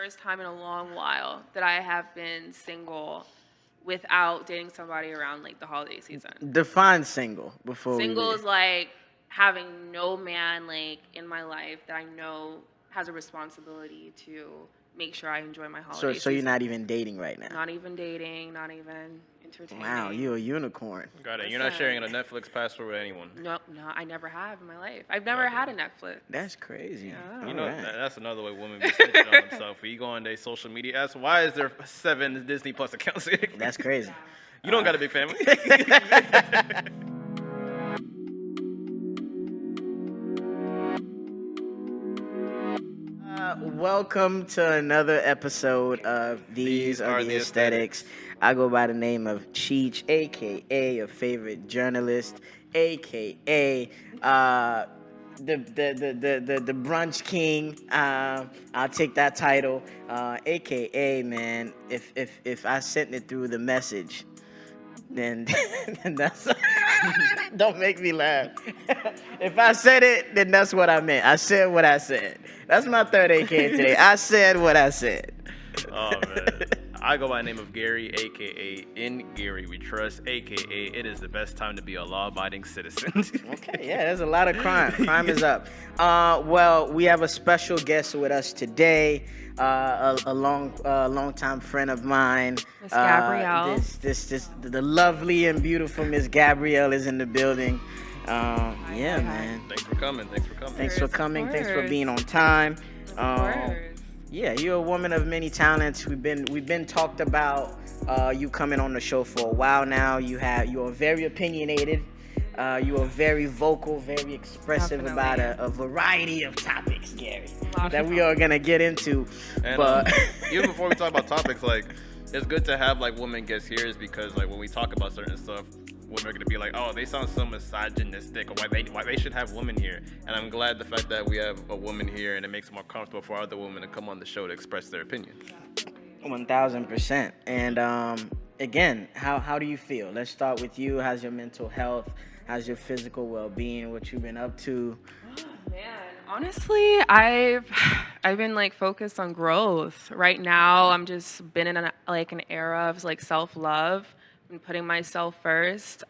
first time in a long while that I have been single without dating somebody around like the holiday season. Define single before Single we is like having no man like in my life that I know has a responsibility to make sure I enjoy my holiday season. So you're not even dating right now? Not even dating, not even entertaining. Wow, you're a unicorn. Got it. You're not sharing a Netflix password with anyone. No, I never have in my life. I've never had a Netflix. That's crazy. Yeah. You know, that's another way women be snitching on themselves. When you go on their social media apps, why is there 7 Disney Plus accounts? That's crazy. You don't got a big family. Welcome to another episode of These Are the Aesthetics. I go by the name of Cheech, a.k.a. your favorite journalist, a.k.a. The brunch king. I'll take that title. A.k.a. man, if I sent it through the message, then that's don't make me laugh. If I said it, then that's what I meant. I said what I said. That's my third AK today. I said what I said. Oh man. I go by the name of Gary, aka In Gary We Trust, aka it is the best time to be a law-abiding citizen. Okay, yeah, there's a lot of crime. Crime is up. Well, we have a special guest with us today. A long-time friend of mine. Miss Gabrielle. The lovely and beautiful Miss Gabrielle is in the building. Yeah, man. Thanks for coming. Thanks for coming. Thanks for being on time. Yeah, you're a woman of many talents. We've been talked about you coming on the show for a while now. You are very opinionated. You are very vocal, very expressive about a variety of topics, Gary, that we are gonna get into. And, but even before we talk about topics, like it's good to have like women guests here, is because like when we talk about certain stuff, women are gonna be like, oh, they sound so misogynistic, or why they should have women here. And I'm glad the fact that we have a woman here, and it makes it more comfortable for other women to come on the show to express their opinion. 1000%. And again, how do you feel? Let's start with you. How's your mental health? How's your physical well-being? What you been up to? Oh, man, honestly, I've been like focused on growth. Right now, I'm just been in an era of like self-love. And putting myself first,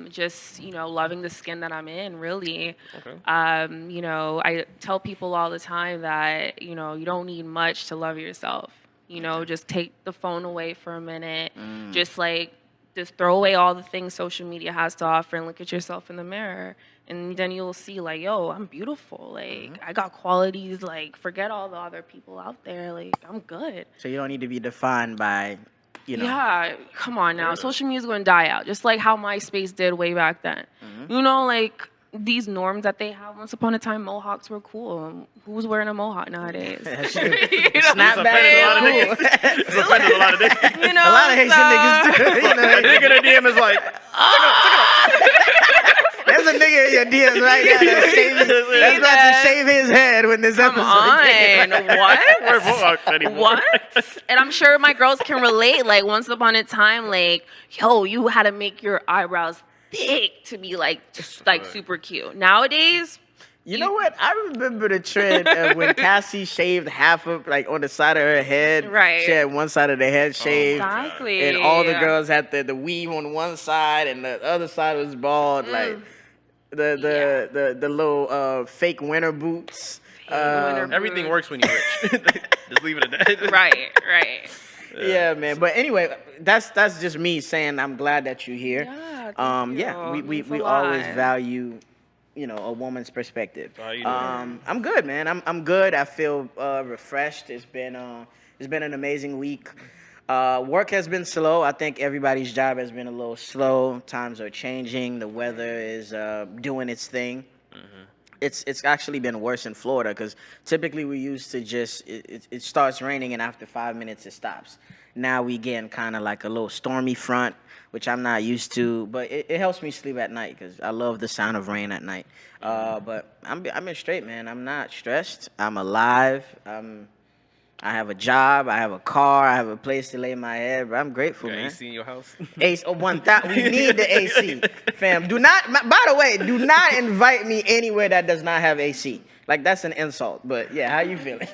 just, loving the skin that I'm in, really. Okay. I tell people all the time that, you don't need much to love yourself. Just take the phone away for a minute. Just throw away all the things social media has to offer and look at yourself in the mirror. And then you'll see, like, yo, I'm beautiful. Like, I got qualities. Like, forget all the other people out there. Like, I'm good. So you don't need to be defined by... Yeah, come on now. Social media is going to die out, just like how MySpace did way back then. Like these norms that they have. Once upon a time, mohawks were cool. Who's wearing a mohawk nowadays? Snapback. It's offended a lot of niggas. A lot of Haitian niggas do. A nigga in their DM is like, there's a nigga in your DMs right now that's about to shave his head when this episode came. what? What? And I'm sure my girls can relate. Like, once upon a time, like, yo, you had to make your eyebrows thick to be like super cute. Nowadays, you know what? I remember the trend of when Cassie shaved half of, like, on the side of her head. Right. She had one side of the head shaved. Exactly. And all the girls had the weave on one side and the other side was bald. Like, the little fake winter boots. Everything works when you're rich. Just leave it at that. Right. Yeah, man. But anyway, that's just me saying I'm glad that you're here. Yeah, We always value, a woman's perspective. I'm good, man. I'm good. I feel refreshed. It's been an amazing week. Work has been slow. I think everybody's job has been a little slow. Times are changing. The weather is doing its thing. It's actually been worse in Florida because typically we used to it starts raining and after 5 minutes it stops. Now we getting kind of like a little stormy front, which I'm not used to, but it helps me sleep at night because I love the sound of rain at night. But I'm in straight, man. I'm not stressed. I'm alive. I'm I have a job. I have a car. I have a place to lay my head. Bro, I'm grateful, man. AC in your house? AC, 1,000. We need the AC, fam. Do not. By the way, do not invite me anywhere that does not have AC. Like, that's an insult. But yeah, how you feeling?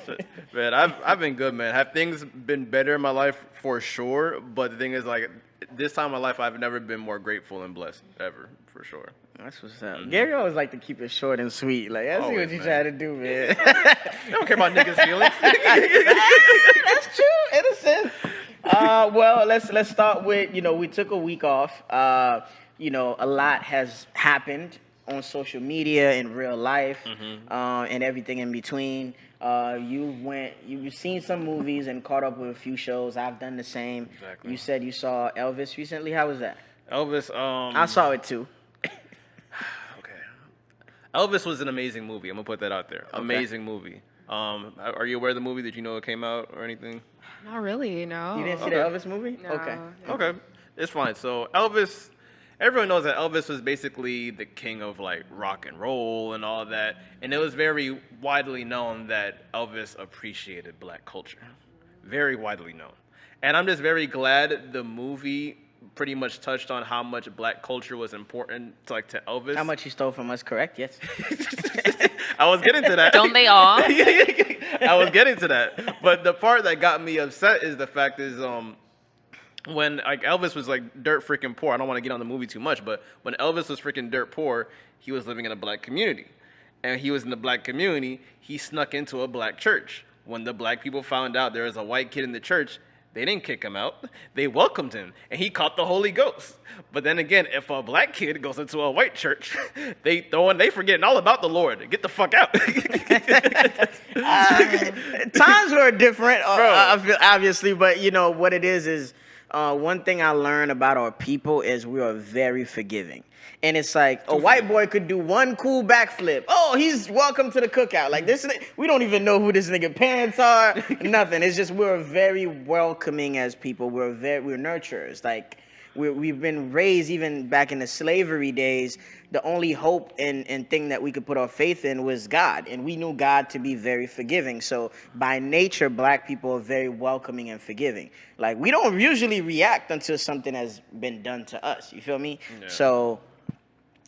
Man, I've been good, man. Have things been better in my life for sure? But the thing is, like, this time in my life, I've never been more grateful and blessed ever, for sure. That's what's up. Gary always like to keep it short and sweet. Like, I see Always, what you man. try to do, man. I don't care about niggas' feelings. That's true, in a sense. Well, let's start with, we took a week off. A lot has happened on social media, in real life, and everything in between. You've seen some movies and caught up with a few shows. I've done the same. Exactly. You said you saw Elvis recently. How was that? Elvis, I saw it too. Elvis was an amazing movie. I'm gonna put that out there. Amazing movie. Are you aware of the movie? Did you know it came out or anything? Not really, no. You didn't see the Elvis movie? No. Okay. Okay, it's fine. So Elvis, everyone knows that Elvis was basically the king of like rock and roll and all that, and it was very widely known that Elvis appreciated black culture, very widely known. And I'm just very glad the movie pretty much touched on how much black culture was important to Elvis. How much he stole from us, correct? Yes. I was getting to that. Don't they all? I was getting to that. But the part that got me upset is the fact is when like Elvis was like dirt freaking poor. I don't want to get on the movie too much, but when Elvis was freaking dirt poor, he was living in a black community. And he was in the black community, he snuck into a black church. When the black people found out there was a white kid in the church, they didn't kick him out. They welcomed him, and he caught the Holy Ghost. But then again, if a black kid goes into a white church, they forgetting all about the Lord. Get the fuck out. Times were different, obviously, but what it is one thing I learned about our people is we are very forgiving. And it's like a white boy could do one cool backflip. Oh, he's welcome to the cookout. Like this, we don't even know who this nigga parents are. Nothing. It's just we're very welcoming as people. We're nurturers. Like we've been raised even back in the slavery days. The only hope and thing that we could put our faith in was God, and we knew God to be very forgiving. So by nature, black people are very welcoming and forgiving. Like we don't usually react until something has been done to us. You feel me? Yeah. So.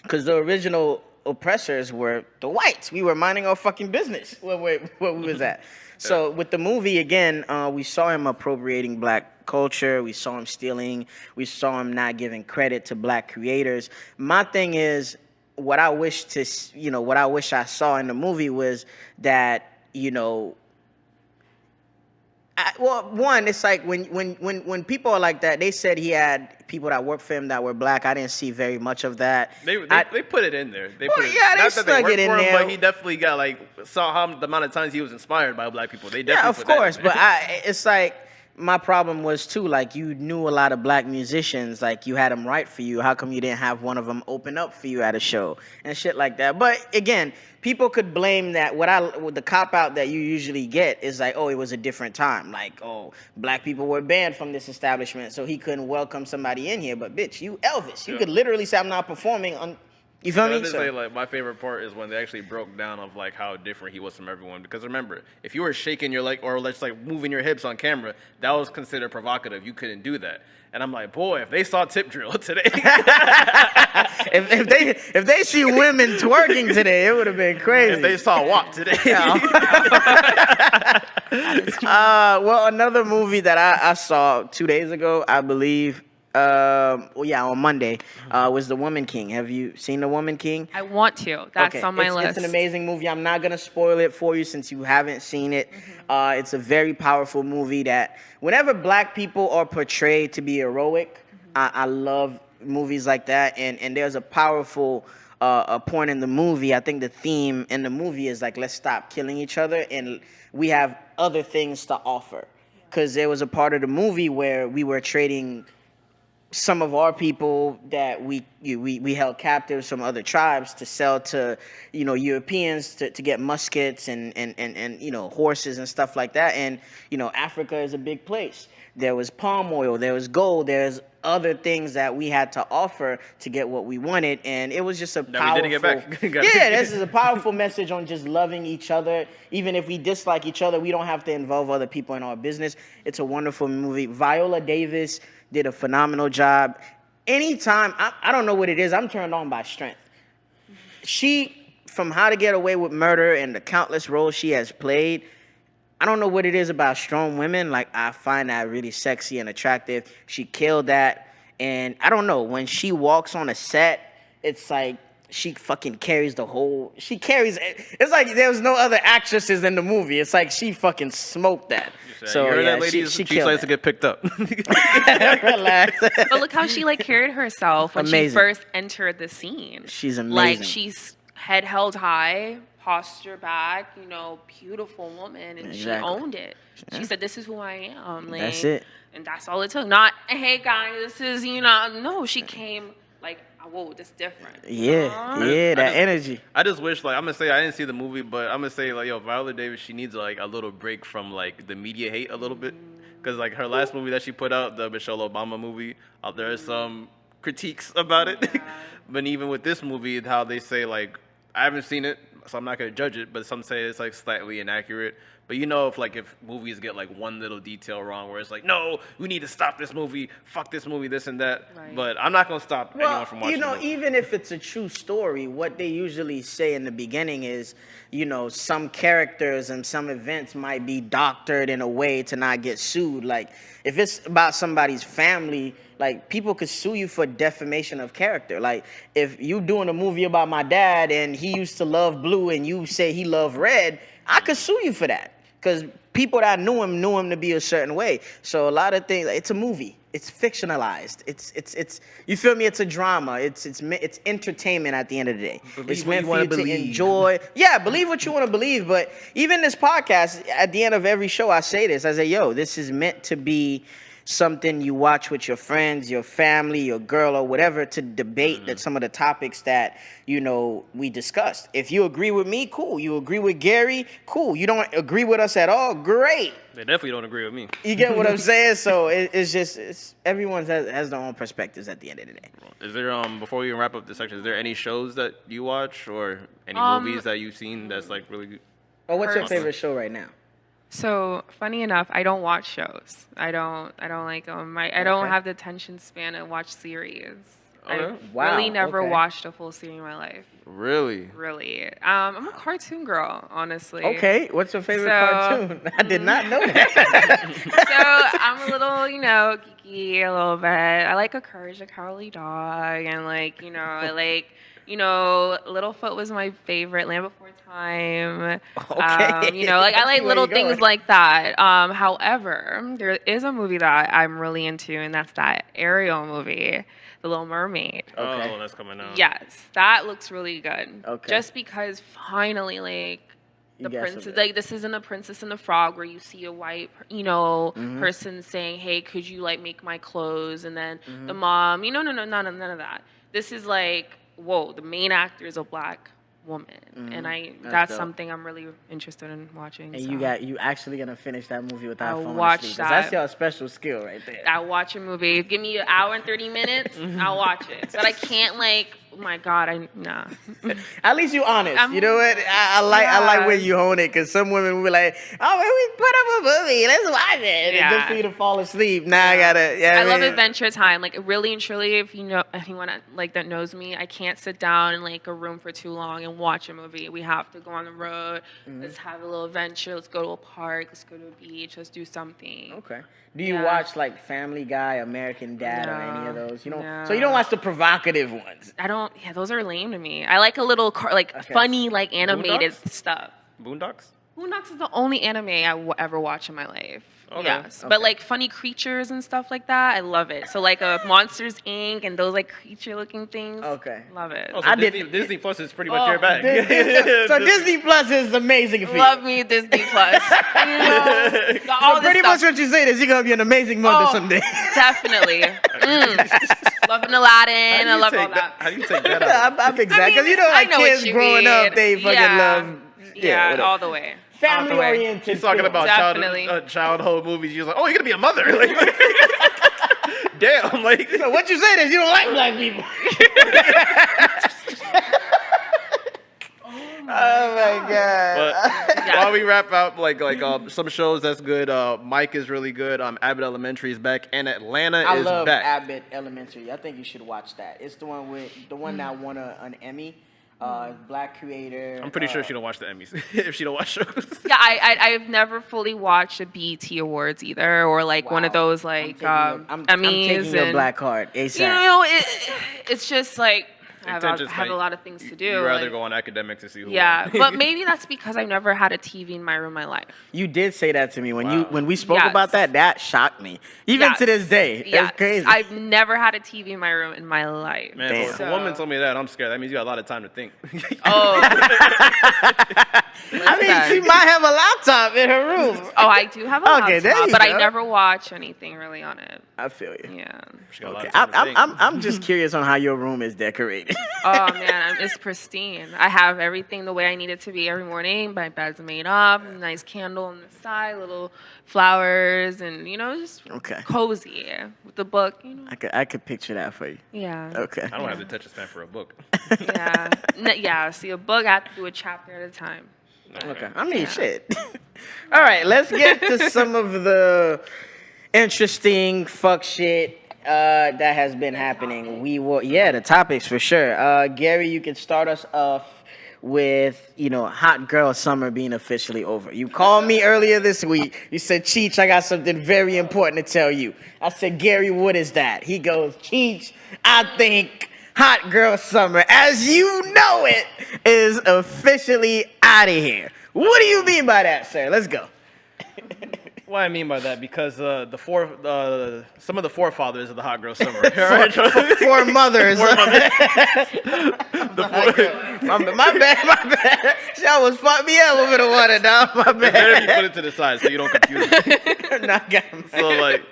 Because the original oppressors were the whites. We were minding our fucking business where we was at. So with the movie, again, we saw him appropriating black culture. We saw him stealing. We saw him not giving credit to black creators. My thing is, what I wish I saw in the movie was that, one, it's like when people are like that, they said he had people that worked for him that were black. I didn't see very much of that. They put it in there. They stuck it in there. But he definitely got saw how the amount of times he was inspired by black people. They definitely of course. But it's like my problem was too. Like you knew a lot of black musicians. Like you had them write for you. How come you didn't have one of them open up for you at a show and shit like that? But again, people could blame that. The cop out that you usually get is like, oh, it was a different time. Like, oh, black people were banned from this establishment, so he couldn't welcome somebody in here. But bitch, you Elvis, you could literally say I'm not performing on. You feel me? Say, my favorite part is when they actually broke down of how different he was from everyone. Because remember, if you were shaking your leg or just moving your hips on camera, that was considered provocative. You couldn't do that. And I'm like, boy, if they saw Tip Drill today, if they see women twerking today, it would have been crazy. If they saw WAP today. Well, another movie that I saw 2 days ago, I believe. On Monday, was The Woman King. Have you seen The Woman King? I want to. That's on my list. It's an amazing movie. I'm not going to spoil it for you since you haven't seen it. It's a very powerful movie that whenever black people are portrayed to be heroic, I love movies like that. And there's a powerful point in the movie. I think the theme in the movie is let's stop killing each other and we have other things to offer. Because there was a part of the movie where we were trading some of our people that we held captives from other tribes to sell to Europeans to get muskets and horses and stuff like that. And Africa is a big place. There was palm oil, there was gold, there's other things that we had to offer to get what we wanted, and it was just a That powerful. we didn't get back. Yeah, this is a powerful message on just loving each other. Even if we dislike each other, we don't have to involve other people in our business. It's a wonderful movie. Viola Davis did a phenomenal job. Anytime, I don't know what it is, I'm turned on by strength. She, from How to Get Away with Murder and the countless roles she has played, I don't know what it is about strong women. Like, I find that really sexy and attractive. She killed that. And I don't know, when she walks on a set, it's like she fucking carries the whole... It's like there was no other actresses in the movie. It's like she fucking smoked that. So, you heard yeah, that, ladies? she She likes to get picked up. Relax. But look how she like carried herself when she Amazing. first entered the scene. She's amazing. Like she's head held high, posture back, beautiful woman, and she owned it. She said, "This is who I am." Like, That's it. And that's all it took. Not, hey guys, this is No, she came like, whoa, this different. Yeah, that energy. I just wish, like, I'm gonna say I didn't see the movie, but I'm gonna say, like, yo, Viola Davis, she needs like a little break from like the media hate a little bit, because like her last movie that she put out, the Michelle Obama movie, there are some critiques about it. But even with this movie, how they say, like, I haven't seen it, so I'm not gonna judge it, but some say it's like slightly inaccurate. But if movies get like one little detail wrong, where it's like, no, we need to stop this movie, fuck this movie, this and that. Right. But I'm not gonna stop anyone from watching. Even if it's a true story, what they usually say in the beginning is, some characters and some events might be doctored in a way to not get sued. Like, if it's about somebody's family, like, people could sue you for defamation of character. Like, if you doing a movie about my dad and he used to love blue and you say he loved red, I could sue you for that. Because people that knew him to be a certain way. So a lot of things, it's a movie. It's fictionalized. It's you feel me? It's a drama. It's entertainment at the end of the day. It's meant for you to enjoy. Yeah, believe what you want to believe. But even this podcast, at the end of every show, I say this. I say, yo, this is meant to be something you watch with your friends, your family, your girl, or whatever, to debate that some of the topics that we discussed. If you agree with me, cool. You agree with Gary, cool. You don't agree with us at all, great. They definitely don't agree with me. You get what I'm saying? So it's everyone has their own perspectives at the end of the day. Is there before we wrap up this section, is there any shows that you watch or any movies that you've seen that's like really good? Oh, what's your favorite show right now? So funny enough, I don't watch shows. I don't like them. I don't have the attention span to watch series. I've really never watched a full series in my life. Really? Really. I'm a cartoon girl, honestly. Okay, what's your favorite cartoon? I did not know that. So I'm a little, geeky a little bit. I like a Courage the Cowardly Dog, and I like. Littlefoot was my favorite. Land Before Time. Okay. I like little things like that. However, there is a movie that I'm really into, and that's that Ariel movie, The Little Mermaid. Okay. Oh, that's coming out. Yes, that looks really good. Okay. Just because finally, the princess, this isn't a Princess and the Frog where you see a white, person saying, "Hey, could you make my clothes?" And then the mom, no, none of that. This is whoa, the main actor is a black woman, and that's dope. something I'm really interested in watching. And so. you actually gonna finish that movie without falling watch asleep. that. That's your special skill right there. I watch a movie. Give me an hour and 30 minutes, I'll watch it. But I can't oh my God, nah. At least you honest. You know what? I like when you hone it, because some women will be like, oh, we put up a movie, let's watch it. And just for you to fall asleep. Now I gotta. I love Adventure Time. Really and truly, if anyone that knows me, I can't sit down in a room for too long and watch a movie. We have to go on the road. Let's have a little adventure. Let's go to a park. Let's go to a beach. Let's do something. Okay. Do you watch Family Guy, American Dad, or any of those? So you don't watch the provocative ones. I don't. Yeah, those are lame to me. I like a little funny animated stuff. Boondocks? Boondocks is the only anime I ever watch in my life. Okay. Yes, but funny creatures and stuff like that, I love it. So a Monsters Inc. and those creature-looking things. Okay. Love it. Oh, so Disney Plus is pretty much your bag. So Disney Plus is amazing for you. Love me Disney Plus. So pretty much what you say is you're gonna be an amazing mother someday. Definitely. Loving Aladdin. I love all that. How do you take that out? I'm exact, because kids growing up, they fucking love. Yeah, all the way. Family oriented. She's talking about childhood movies. You're like, oh, you're gonna be a mother. damn, like. So what you saying is you don't like black people. Oh my god! But while we wrap up, like some shows that's good. Mike is really good. Abbott Elementary is back, and Atlanta I is love back. Abbott Elementary. I think you should watch that. It's the one that won an Emmy. Black creator. I'm pretty sure she don't watch the Emmys if she don't watch shows. Yeah, I've never fully watched the BET Awards either, or like one of those like I'm Emmys. I'm taking your black card ASAP. You know, it's just like I have Like, a lot of things to do. You'd rather like, go on academics to see who. Yeah, won. but maybe that's because I've never had a TV in my room in my life. You did say that to me when Wow. when we spoke Yes. about that. That shocked me, even Yes. to this day. Yes. It's crazy. I've never had a TV in my room in my life. Man, if a woman told me that, I'm scared. That means you got a lot of time to think. Oh. I mean, she might have a laptop in her room. Oh, I do have a Okay, there laptop, you but go. I never watch anything really on it. I feel you. Yeah. She got a lot Okay. of time to think. I'm just curious on how your room is decorated. Oh man, it's pristine. I have everything the way I need it to be every morning. My bed's made up, nice candle on the side, little flowers, and just Okay. cozy with the book. I could picture that for you. Yeah. Okay. I don't have to touch a span for a book. Yeah. Yeah. See, a book I have to do a chapter at a time. Okay. I mean, shit. All right, let's get to some of the interesting fuck shit that has been happening. The topics for sure. Gary, you can start us off with, hot girl summer being officially over. You called me earlier this week. You said, Cheech, I got something very important to tell you. I said, Gary, what is that? He goes, Cheech, I think hot girl summer, as you know it, is officially out of here. What do you mean by that, sir? Let's go. What I mean by that, because some of the forefathers of the hot girl summer. Four mothers. My bad. She almost fucked me up over the water, dog. My Better if you bad. put it to the side so you don't confuse it. So like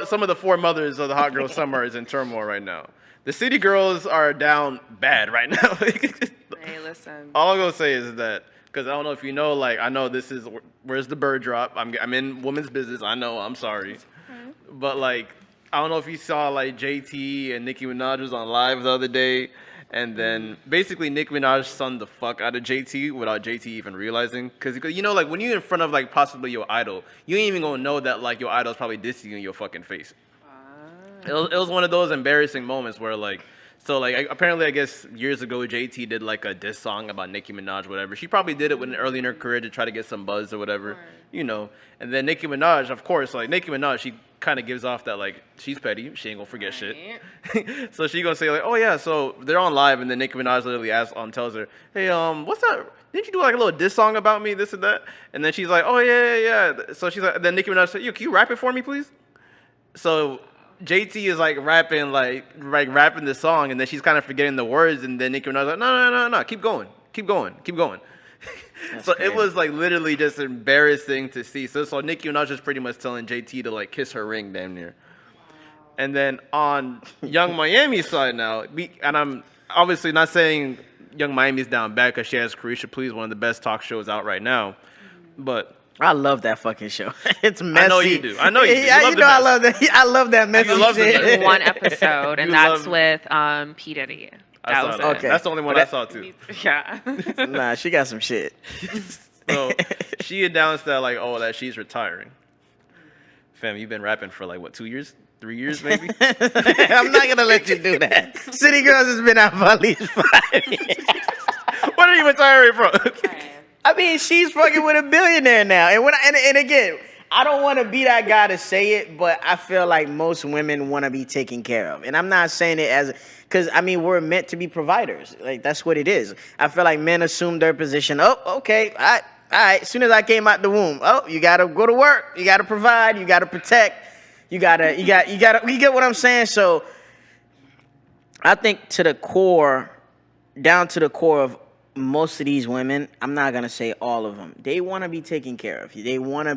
some of the four mothers of the hot girl summer is in turmoil right now. The city girls are down bad right now. Hey, listen. All I'm gonna say is that, because I don't know if you know, like, I know this is where's the bird drop. I'm in women's business. I know. I'm sorry, but like, I don't know if you saw like JT and Nicki Minaj was on live the other day, and then basically Nicki Minaj sunned the fuck out of JT without JT even realizing, because like when you're in front of like possibly your idol, you ain't even gonna know that like your idol's probably dissing you in your fucking face. It was one of those embarrassing moments where like. So, like, apparently, I guess years ago, JT did, like, a diss song about Nicki Minaj, whatever. She probably did it early in her career to try to get some buzz or whatever, And then Nicki Minaj, of course, like, Nicki Minaj, she kind of gives off that, like, she's petty. She ain't gonna forget shit. So she gonna say, like, oh, yeah, so they're on live, and then Nicki Minaj literally tells her, hey, what's that? Didn't you do, like, a little diss song about me, this and that? And then she's like, oh, yeah. So she's like, then Nicki Minaj said, yo, can you rap it for me, please? So JT is like rapping the song, and then she's kind of forgetting the words, and then Nicki Minaj's like, no, keep going. So it was like literally just embarrassing to see. So Nicki Minaj is pretty much telling JT to like kiss her ring, damn near. And then on Young Miami's side now, and I'm obviously not saying Young Miami's down bad because she has Carisha Please, one of the best talk shows out right now, but. I love that fucking show. It's messy. I know you do. I I love that. I love that messy shit. One episode, and that's with P. Diddy. I saw that. Okay. That's the only one I saw too. Yeah. Nah, she got some shit. So she announced that that she's retiring. Fam, you've been rapping for 2 years? 3 years maybe? I'm not gonna let you do that. City Girls has been out for at least 5 years. What are you retiring from? I mean, she's fucking with a billionaire now, and again, I don't want to be that guy to say it, but I feel like most women want to be taken care of, and I'm not saying it because I mean we're meant to be providers, like that's what it is. I feel like men assume their position. Oh, okay, all right. As soon as I came out the womb, you gotta go to work, you gotta provide, you gotta protect, you gotta. You get what I'm saying? So, I think down to the core of most of these women, I'm not gonna say all of them, they want to be taken care of. They want a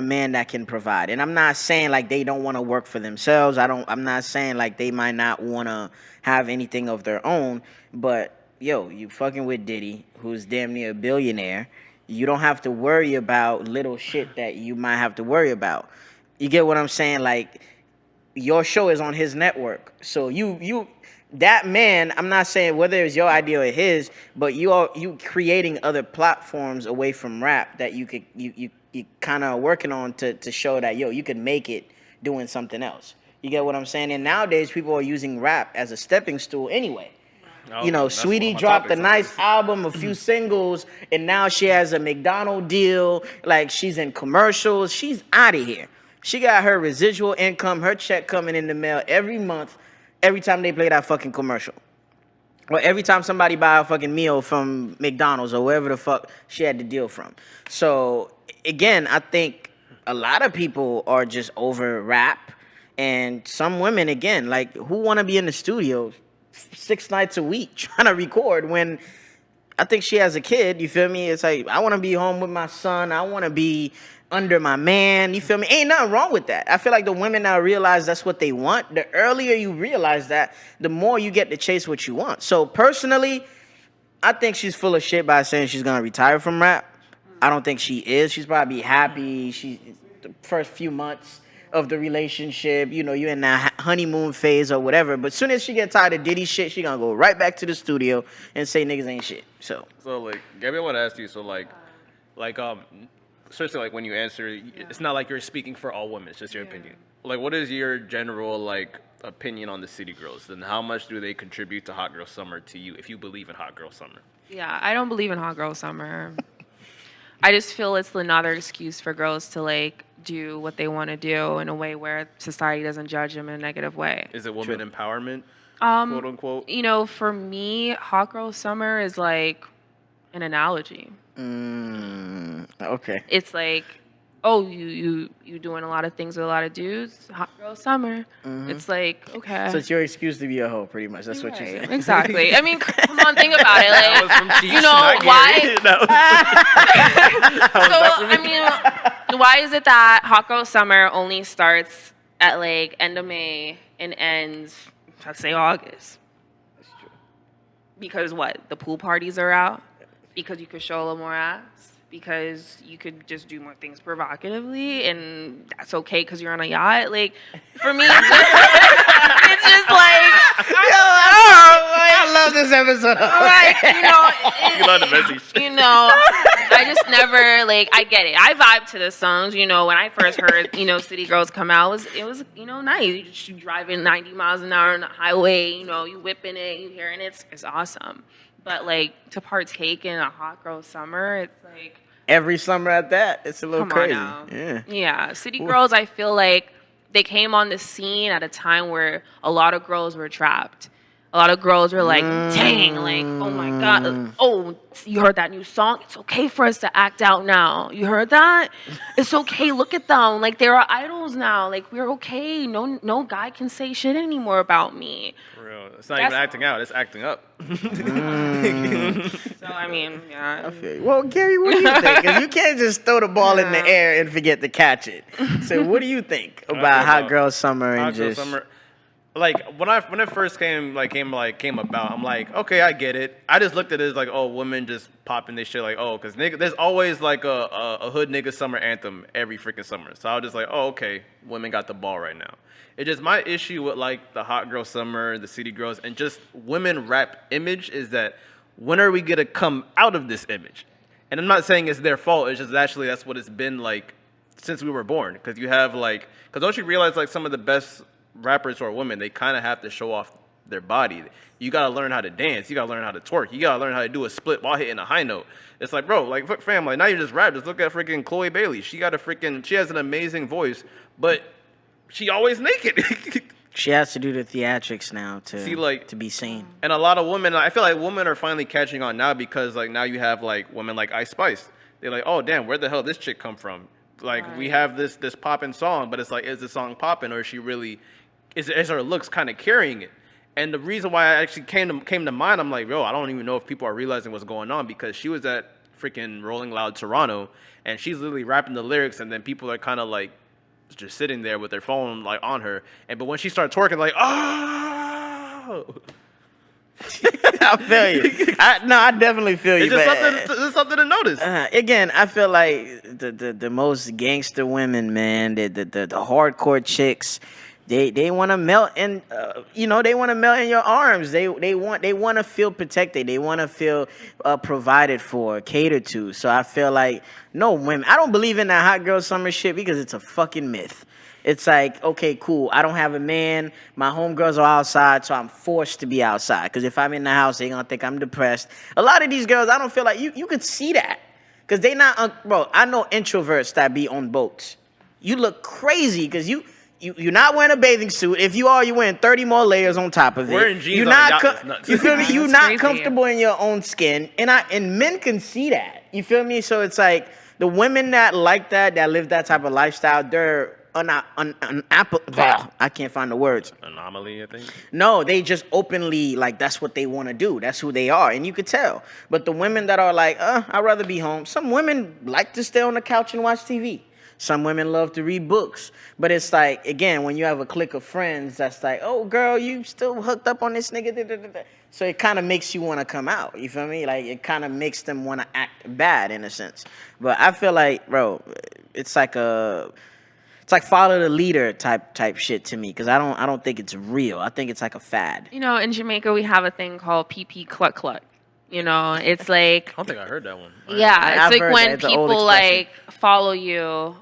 man that can provide. And I'm not saying like they don't want to work for themselves. I'm not saying like they might not want to have anything of their own, but yo, you fucking with Diddy, who's damn near a billionaire. You don't have to worry about little shit that you might have to worry about. You get what I'm saying? Like, your show is on his network, so that man. I'm not saying whether it's your idea or his, but you creating other platforms away from rap that you kind of working on to show that you could make it doing something else. You get what I'm saying? And nowadays people are using rap as a stepping stool anyway. Sweetie dropped a nice album, a few singles, and now she has a McDonald's deal. Like, she's in commercials. She's out of here. She got her residual income, her check coming in the mail every month, every time they play that fucking commercial. Or every time somebody buy a fucking meal from McDonald's or wherever the fuck she had the deal from. So, again, I think a lot of people are just over rap. And some women, again, like, who want to be in the studio 6 nights a week trying to record when I think she has a kid, you feel me? It's like, I want to be home with my son. I want to be under my man, you feel me? Ain't nothing wrong with that. I feel like the women now realize that's what they want. The earlier you realize that, the more you get to chase what you want. So personally, I think she's full of shit by saying she's going to retire from rap. I don't think she is. She's probably happy. The first few months of the relationship, you're in that honeymoon phase or whatever. But as soon as she get tired of Diddy shit, she gonna go right back to the studio and say niggas ain't shit. So like, Gabrielle, I want to ask you. So especially like when you answer, it's not like you're speaking for all women. It's just your opinion. Like, what is your general opinion on the City Girls, and how much do they contribute to Hot Girl Summer to you, if you believe in Hot Girl Summer? Yeah, I don't believe in Hot Girl Summer. I just feel it's another excuse for girls to do what they want to do in a way where society doesn't judge them in a negative way. Is it woman empowerment, quote unquote? For me, Hot Girl Summer is like an analogy. Okay. It's like, oh, you doing a lot of things with a lot of dudes. Hot Girl Summer. Mm-hmm. It's like, okay. So it's your excuse to be a hoe, pretty much. That's what you're saying. Exactly. I mean, come on, think about it. Why? Why is it that Hot Girl Summer only starts at end of May and ends, let's say, August? That's true. Because what? The pool parties are out? Because you could show a little more ass? Because you could just do more things provocatively, and that's okay because you're on a yacht. For me, it's just I love this episode. You love the message. I just never I get it. I vibe to the songs. When I first heard City Girls come out, it was nice. You driving 90 miles an hour on the highway. You whipping it, you hearing it. It's awesome. But to partake in a Hot Girl Summer, it's every summer at that. It's a little crazy. Yeah. City Girls, I feel like they came on the scene at a time where a lot of girls were trapped. A lot of girls were dang, oh my God. Oh, you heard that new song? It's okay for us to act out now. You heard that? It's okay. Look at them. They're our idols now. We're okay. No guy can say shit anymore about me. For real. It's not even acting out. It's acting up. So, I mean, yeah. I feel you. Well, Gary, what do you think? 'Cause you can't just throw the ball in the air and forget to catch it. So what do you think about Hot Girl Summer and just... Summer. When it first came about, I'm like, okay, I get it. I just looked at it as women just popping this shit because there's always a hood nigga summer anthem every freaking summer. So I was just like, oh, okay, women got the ball right now. It's just my issue with the Hot Girl Summer, the City Girls, and just women rap image is that when are we gonna come out of this image? And I'm not saying it's their fault. It's just actually that's what it's been since we were born. Because you have because don't you realize some of the best rappers or women, they kind of have to show off their body. You gotta learn how to dance. You gotta learn how to twerk. You gotta learn how to do a split while hitting a high note. It's bro, fam, now you just rap. Just look at freaking Chloe Bailey. She has an amazing voice, but she always naked. She has to do the theatrics now to be seen. And a lot of women, I feel like women are finally catching on now because now you have women like Ice Spice. They're oh damn, where the hell did this chick come from? We have this poppin' song, but it's is the song poppin' or is she really? Is her looks kind of carrying it? And the reason why I actually came to mind, I'm bro, I don't even know if people are realizing what's going on because she was at freaking Rolling Loud Toronto and she's literally rapping the lyrics and then people are kind of just sitting there with their phone on her. But when she started twerking, oh, I feel you. I definitely feel you. It's something to notice. Again, I feel like the most gangster women, man, the hardcore chicks, they want to melt in, they want to melt in your arms. They want to feel protected. They want to feel provided for, catered to. So I feel like no women. I don't believe in that hot girl summer shit because it's a fucking myth. It's like, okay, cool. I don't have a man. My homegirls are outside, so I'm forced to be outside. Because if I'm in the house, they're going to think I'm depressed. A lot of these girls, I don't feel like you could see that. Because they not, bro, I know introverts that be on boats. You look crazy because you're not wearing a bathing suit. If you are, you're wearing 30 more layers on top of it. Wearing jeans you're on not a yacht is nuts. You feel me? You're not crazy. comfortable in your own skin. And men can see that. You feel me? So it's like the women that like that live that type of lifestyle, they're I can't find the words. Anomaly, I think. No, they just openly, like, that's what they want to do. That's who they are, and you could tell. But the women that are like, I'd rather be home. Some women like to stay on the couch and watch TV. Some women love to read books. But it's like, again, when you have a clique of friends that's like, oh, girl, you still hooked up on this nigga. So it kind of makes you want to come out. You feel me? Like, it kind of makes them want to act bad in a sense. But I feel like, bro, it's like follow the leader type shit to me, because I don't think it's real. I think it's like a fad. In Jamaica we have a thing called PP cluck cluck. It's like, I don't think I heard that one. yeah, it's like when it's an old people expression. like follow you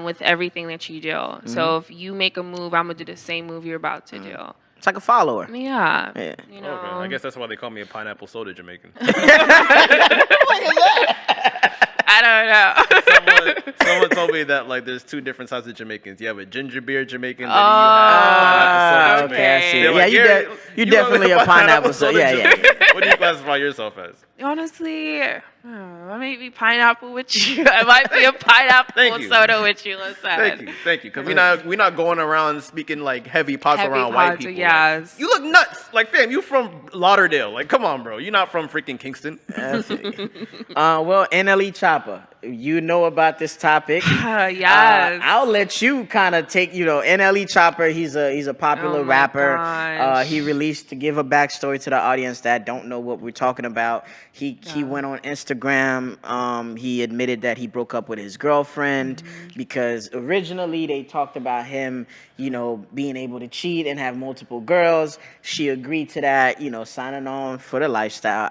with everything that you do. So if you make a move, I'm gonna do the same move you're about to do. It's like a follower. Yeah. Yeah. Okay. I guess that's why they call me a pineapple soda Jamaican. I don't know. Someone told me that like there's two different types of Jamaicans. You have a ginger beer Jamaican, then you have pineapple soda okay, I see. They're Yeah, like, you're definitely a pineapple soda. Yeah. Jamaican. What do you classify yourself as? Honestly, I may be pineapple with you. I might be a pineapple soda with you. Listen. Thank you. Because we're not going around speaking like heavy pots around white people. Yes. Like, you look nuts. Like, fam, you from Lauderdale. Like, come on, bro. You're not from freaking Kingston. Well, NLE Choppa, you know about this topic. Yes. I'll let you kind of take, NLE Choppa, he's a popular rapper. Gosh. He released, to give a backstory to the audience that don't know what we're talking about, he went on Instagram. He admitted that he broke up with his girlfriend because originally they talked about him, being able to cheat and have multiple girls. She agreed to that, signing on for the lifestyle.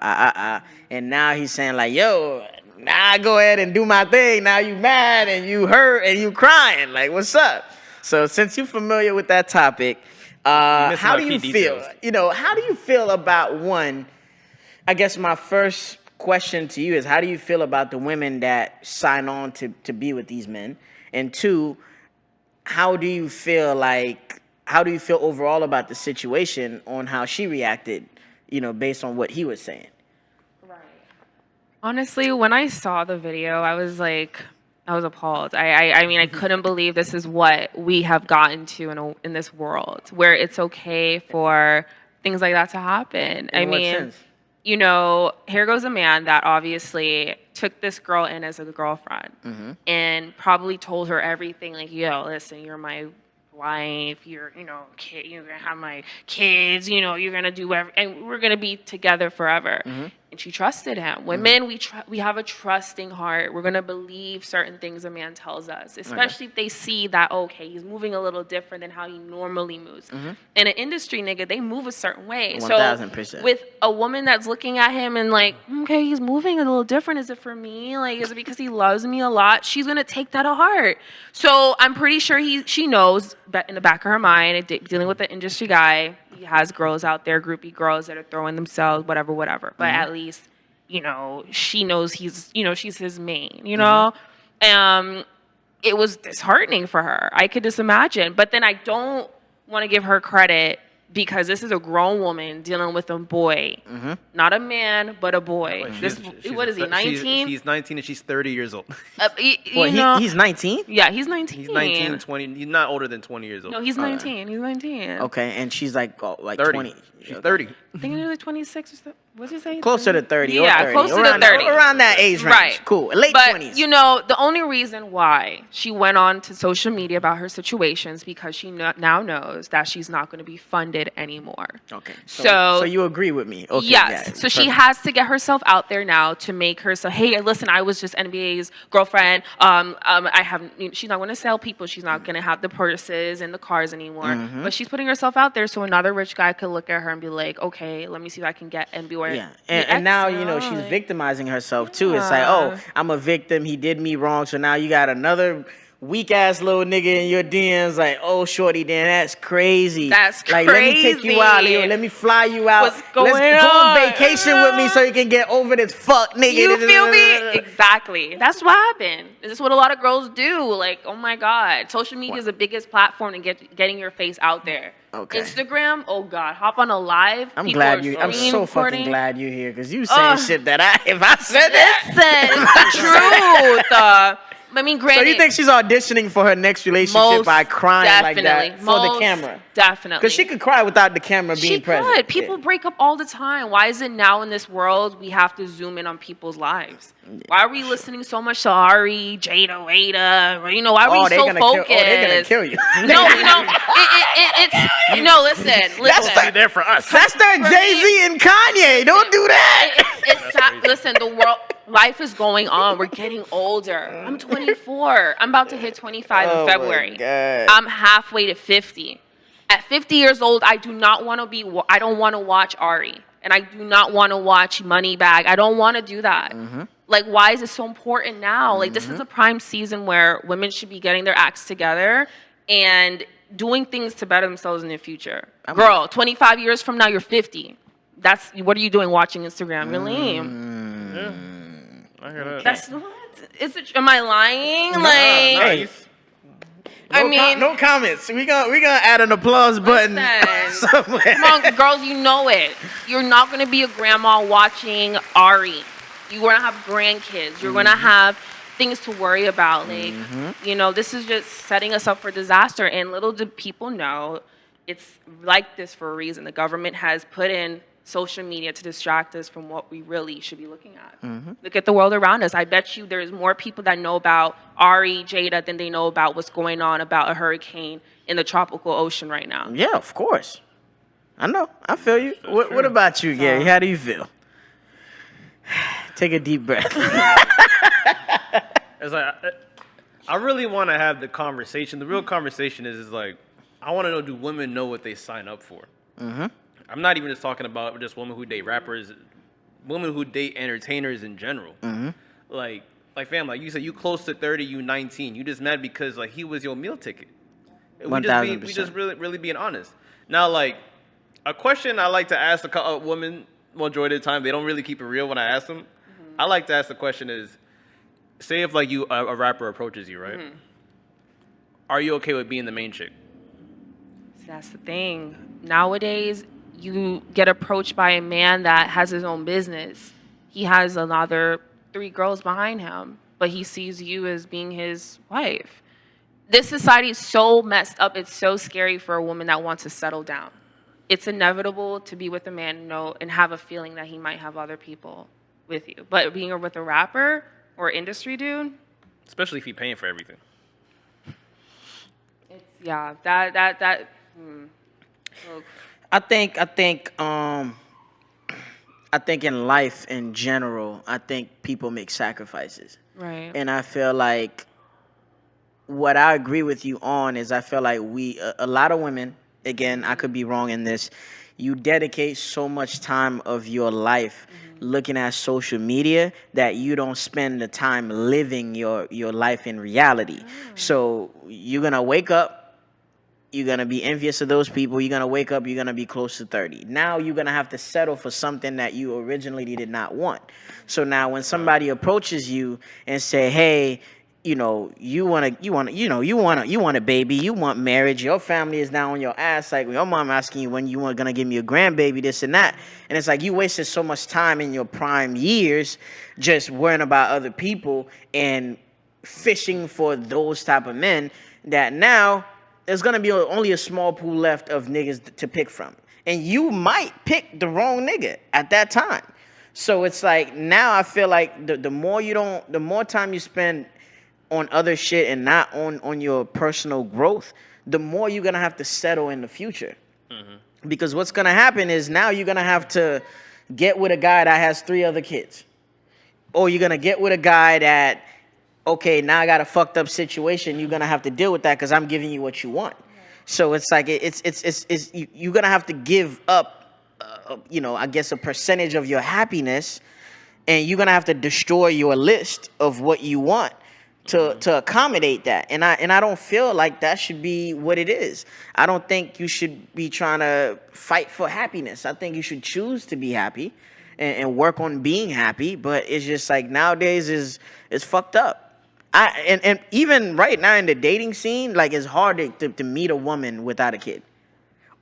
And now he's saying like, yo, now I go ahead and do my thing. Now you mad and you hurt and you crying. Like, what's up? So since you're familiar with that topic, how do you feel? How do you feel about one? I guess my first question to you is, how do you feel about the women that sign on to be with these men? And two, how do you feel overall about the situation on how she reacted, based on what he was saying? Right. Honestly, when I saw the video, I was appalled. I mean, I couldn't believe this is what we have gotten to in this world, where it's okay for things like that to happen. In what sense? Here goes a man that obviously took this girl in as a girlfriend and probably told her everything, like, yo, listen, you're my wife, you're, kid, you're gonna have my kids, you're gonna do and we're gonna be together forever. And she trusted him. Women, we have a trusting heart. We're gonna believe certain things a man tells us, especially if they see that, okay, he's moving a little different than how he normally moves. In an industry, nigga, they move a certain way. 1000%. So with a woman that's looking at him and like, okay, he's moving a little different. Is it for me? Like, is it because he loves me a lot? She's gonna take that to heart. So I'm pretty sure she knows, but in the back of her mind, dealing with the industry guy, he has girls out there, groupie girls that are throwing themselves, whatever. But at least, she knows she's his main, it was disheartening for her. I could just imagine. But then I don't want to give her credit, because this is a grown woman dealing with a boy. Not a man, but a boy. What is he, 19? He's 19 and she's 30 years old. He's 19? Yeah, he's 19. He's 19, 20. He's not older than 20 years old. No, he's 19. He's 19. Okay, and she's like 30. 20. She's 30. I think he's like 26 or something. What'd you say? Closer to 30 or Yeah, 30. closer to around 30. Around that age range. Right. Cool. Late But, 20s. you know, the only reason why she went on to social media about her situations because she now knows that she's not going to be funded anymore. Okay. So you agree with me? Okay. Yes. Yeah, So she has to get herself out there now to make her. So hey, listen, I was just NBA's girlfriend. I have. She's not going to sell people. She's not going to have the purses and the cars anymore. But she's putting herself out there so another rich guy could look at her and be like, okay, let me see if I can get and be where. Yeah. And now you know she's victimizing herself too. It's like, oh, I'm a victim. He did me wrong. So now you got another weak ass little nigga in your DMs, like, oh, shorty, then that's crazy. That's like, crazy. Let me take you out, Leo. Let me fly you out. What's going Let's go on vacation with me so you can get over this fuck nigga. You feel me? Exactly. That's what happened. This is what a lot of girls do. Like, oh my God. Social media is the biggest platform to getting your face out there. Okay. Instagram, oh God, hop on a live. I'm so fucking glad you're here because you saying shit that if I said that. It's the truth. I mean, granted. So you think she's auditioning for her next relationship by crying like that for the camera? Definitely. Because she could cry without the camera being present. She could. People break up all the time. Why is it now in this world we have to zoom in on people's lives? Why are we listening so much to Ari, Jada, Wada? You know, why are we so focused? They're gonna kill you. No, you know, it's no. Listen. That's there for us. That's their Jay-Z and Kanye. Don't do that. Listen, the world. Life is going on. We're getting older. I'm 24. I'm about to hit 25 in February. I'm halfway to 50. At 50 years old, I don't want to watch Ari. And I do not want to watch Moneybag. I don't want to do that. Like, why is it so important now? Like, this is a prime season where women should be getting their acts together and doing things to better themselves in the future. Girl, 25 years from now, you're 50. What are you doing watching Instagram? You're lame. Yeah. I hear that. That's what? Am I lying? Like, I mean, no comments. We gonna add an applause button somewhere. Come on, girls, you know it. You're not gonna be a grandma watching Ari. You're gonna have grandkids. You're gonna have things to worry about. Like, you know, this is just setting us up for disaster. And little do people know, it's like this for a reason. The government has put in social media to distract us from what we really should be looking at. Look at the world around us. I bet you there's more people that know about Ari, Jada than they know about what's going on about a hurricane in the tropical ocean right now. Yeah, of course. I know. I feel you. What about you, Gary? How do you feel? Take a deep breath. It's like, I really want to have the conversation. The real conversation is like, I want to know, do women know what they sign up for? I'm not even just talking about just women who date rappers, women who date entertainers in general. Like fam, like you said, you close to 30, you 19. You just mad because like he was your meal ticket. We just really being honest. Now, like a question I like to ask a women majority of the time, they don't really keep it real when I ask them. I like to ask the question is, say if like a rapper approaches you, right? Are you okay with being the main chick? That's the thing. Nowadays, you get approached by a man that has his own business. He has another 3 girls behind him, but he sees you as being his wife. This society is so messed up. It's so scary for a woman that wants to settle down. It's inevitable to be with a man and have a feeling that he might have other people with you. But being with a rapper or industry dude, especially if he's paying for everything. I think in life in general, I think people make sacrifices. Right. And I feel like what I agree with you on is I feel like a lot of women, again, I could be wrong in this, you dedicate so much time of your life looking at social media that you don't spend the time living your life in reality. So you're going to wake up, you're going to be envious of those people. You're going to wake up, you're going to be close to 30. Now you're going to have to settle for something that you originally did not want. So now when somebody approaches you and say, hey, you know, you want a baby, you want marriage, your family is now on your ass, like your mom asking you when you are going to give me a grandbaby, this and that. And it's like you wasted so much time in your prime years just worrying about other people and fishing for those type of men that now there's going to be only a small pool left of niggas to pick from. and you might pick the wrong nigga at that time. So it's like now I feel like the more time you spend on other shit and not on your personal growth, the more you're gonna have to settle in the future. Because what's gonna happen is now you're gonna have to get with a guy that has 3 other kids, or you're gonna get with a guy that, okay, now I got a fucked up situation. You're gonna have to deal with that because I'm giving you what you want. So it's like you're gonna have to give up, I guess a percentage of your happiness, and you're gonna have to destroy your list of what you want to accommodate that. And I don't feel like that should be what it is. I don't think you should be trying to fight for happiness. I think you should choose to be happy and work on being happy. But it's just like nowadays is fucked up. And even right now in the dating scene, like it's hard to meet a woman without a kid.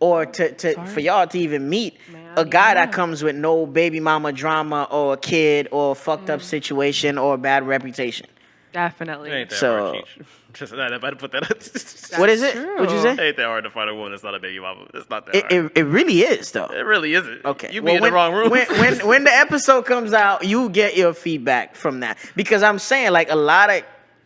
Or for y'all to even meet a guy that comes with no baby mama drama or a kid or a fucked up situation or a bad reputation. Definitely. It ain't that So- hard, Cheech. Just that, if I had to put that up. What is it? true. What'd you say? It ain't that hard to find a woman that's not a baby mama. It's not that hard. It really is though. It really isn't. Okay. You be in the wrong room. When the episode comes out, you get your feedback from that. Because I'm saying like a lot of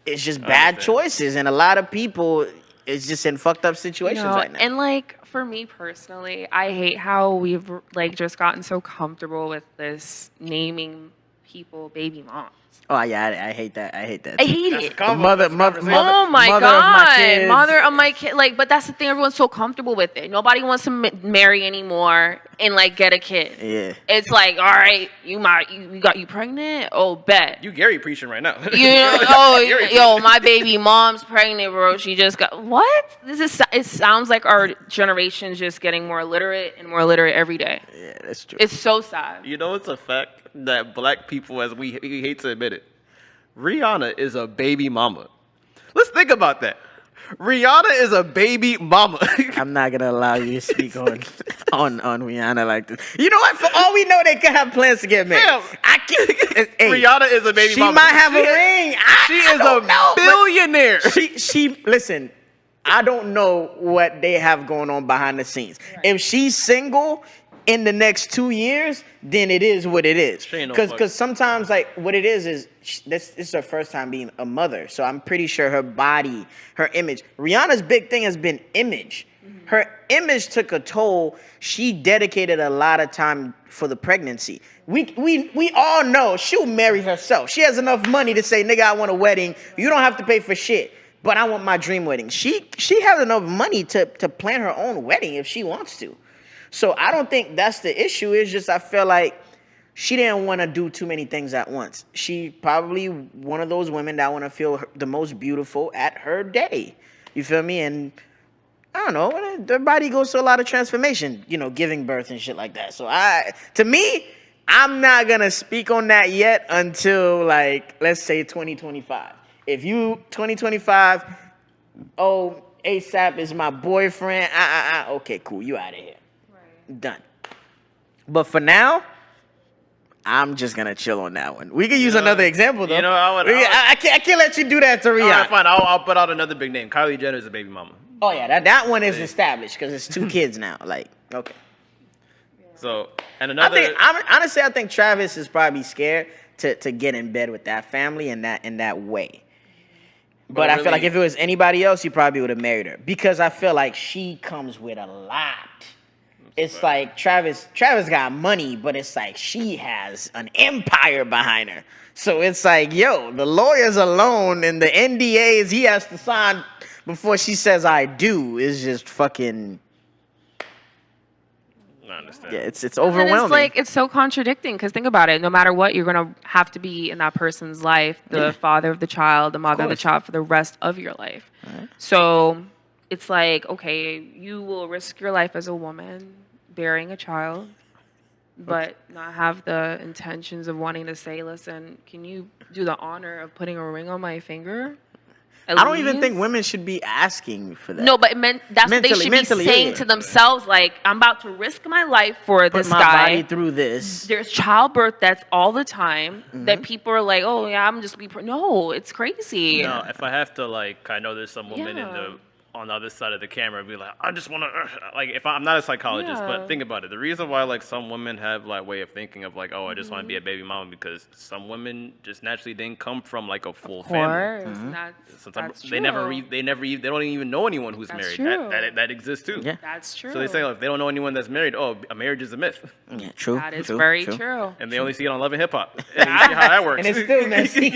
it's just bad choices, and a lot of people is just in fucked up situations right now. And like for me personally, I hate how we've like just gotten so comfortable with this naming people baby moms. Oh yeah, I hate that. I hate that. I hate it. The mother, Oh my mother god, of my kids. mother of my kid. Like, but that's the thing. Everyone's so comfortable with it. Nobody wants to marry anymore and like get a kid. Yeah. It's like, all right, you got you pregnant? Oh, bet. You Gary preaching right now. Yo, my baby mom's pregnant, bro. She just got what? It sounds like our generation's just getting more illiterate and more illiterate every day. Yeah, that's true. It's so sad. You know, it's a fact that black people, as we hate to admit it, Rihanna is a baby mama. Let's think about that. Rihanna is a baby mama. I'm not gonna allow you to speak on Rihanna like this. You know what? For all we know, they could have plans to get married. Damn. I can't. Hey, Rihanna is a baby mama. She might have a ring. She is a billionaire. She listen. I don't know what they have going on behind the scenes. Right. If she's single in the next 2 years, then it is what it is. Because sometimes like what it is this is her first time being a mother. So I'm pretty sure her body, her image. Rihanna's big thing has been image. Mm-hmm. Her image took a toll. She dedicated a lot of time for the pregnancy. We all know she'll marry herself. She has enough money to say, nigga, I want a wedding. You don't have to pay for shit. But I want my dream wedding. She has enough money to plan her own wedding if she wants to. So I don't think that's the issue. It's just I feel like she didn't want to do too many things at once. She probably one of those women that want to feel the most beautiful at her day. You feel me? And I don't know. Their body goes through a lot of transformation, giving birth and shit like that. So to me, I'm not going to speak on that yet until like, let's say 2025. If you 2025, ASAP is my boyfriend. Okay, cool. You out of here. Right. Done. But for now, I'm just gonna chill on that one. We can use another example though. I can't let you do that to Rihanna. All right, fine. I'll put out another big name. Kylie Jenner is a baby mama. Oh yeah, that one is established because it's 2 kids now. Like, okay. So another. I think Travis is probably scared to get in bed with that family in that way. But I feel like if it was anybody else, he probably would have married her because I feel like she comes with a lot. It's like Travis got money, but it's like she has an empire behind her. So it's like, the lawyers alone and the NDAs he has to sign before she says I do is just fucking. I understand. Yeah, it's overwhelming. And it's like it's so contradicting because think about it. No matter what, you're gonna have to be in that person's life, the father of the child, the mother of the child for the rest of your life. Right. So it's like, okay, you will risk your life as a woman bearing a child, but not have the intentions of wanting to say, listen, can you do the honor of putting a ring on my finger? I don't even think women should be asking for that. No, but that's what they should be saying to themselves. Like, I'm about to risk my life for this guy. Put my body through this. There's childbirth that's all the time that people are like, oh, yeah, I'm just... No, it's crazy. No, if I have to, I know there's some women in the on the other side of the camera and be like, I just want to, like, if I'm not a psychologist, but think about it. The reason why, like, some women have, like, way of thinking of, like, oh, I just want to be a baby mama because some women just naturally didn't come from, like, a full family. That's They true. they don't even know anyone who's married. True. That exists too. Yeah. That's true. So they say, if they don't know anyone that's married, oh, a marriage is a myth. Yeah, true. That is very true. And they only see it on Love and Hip Hop. And you see how that works. And it's still messy.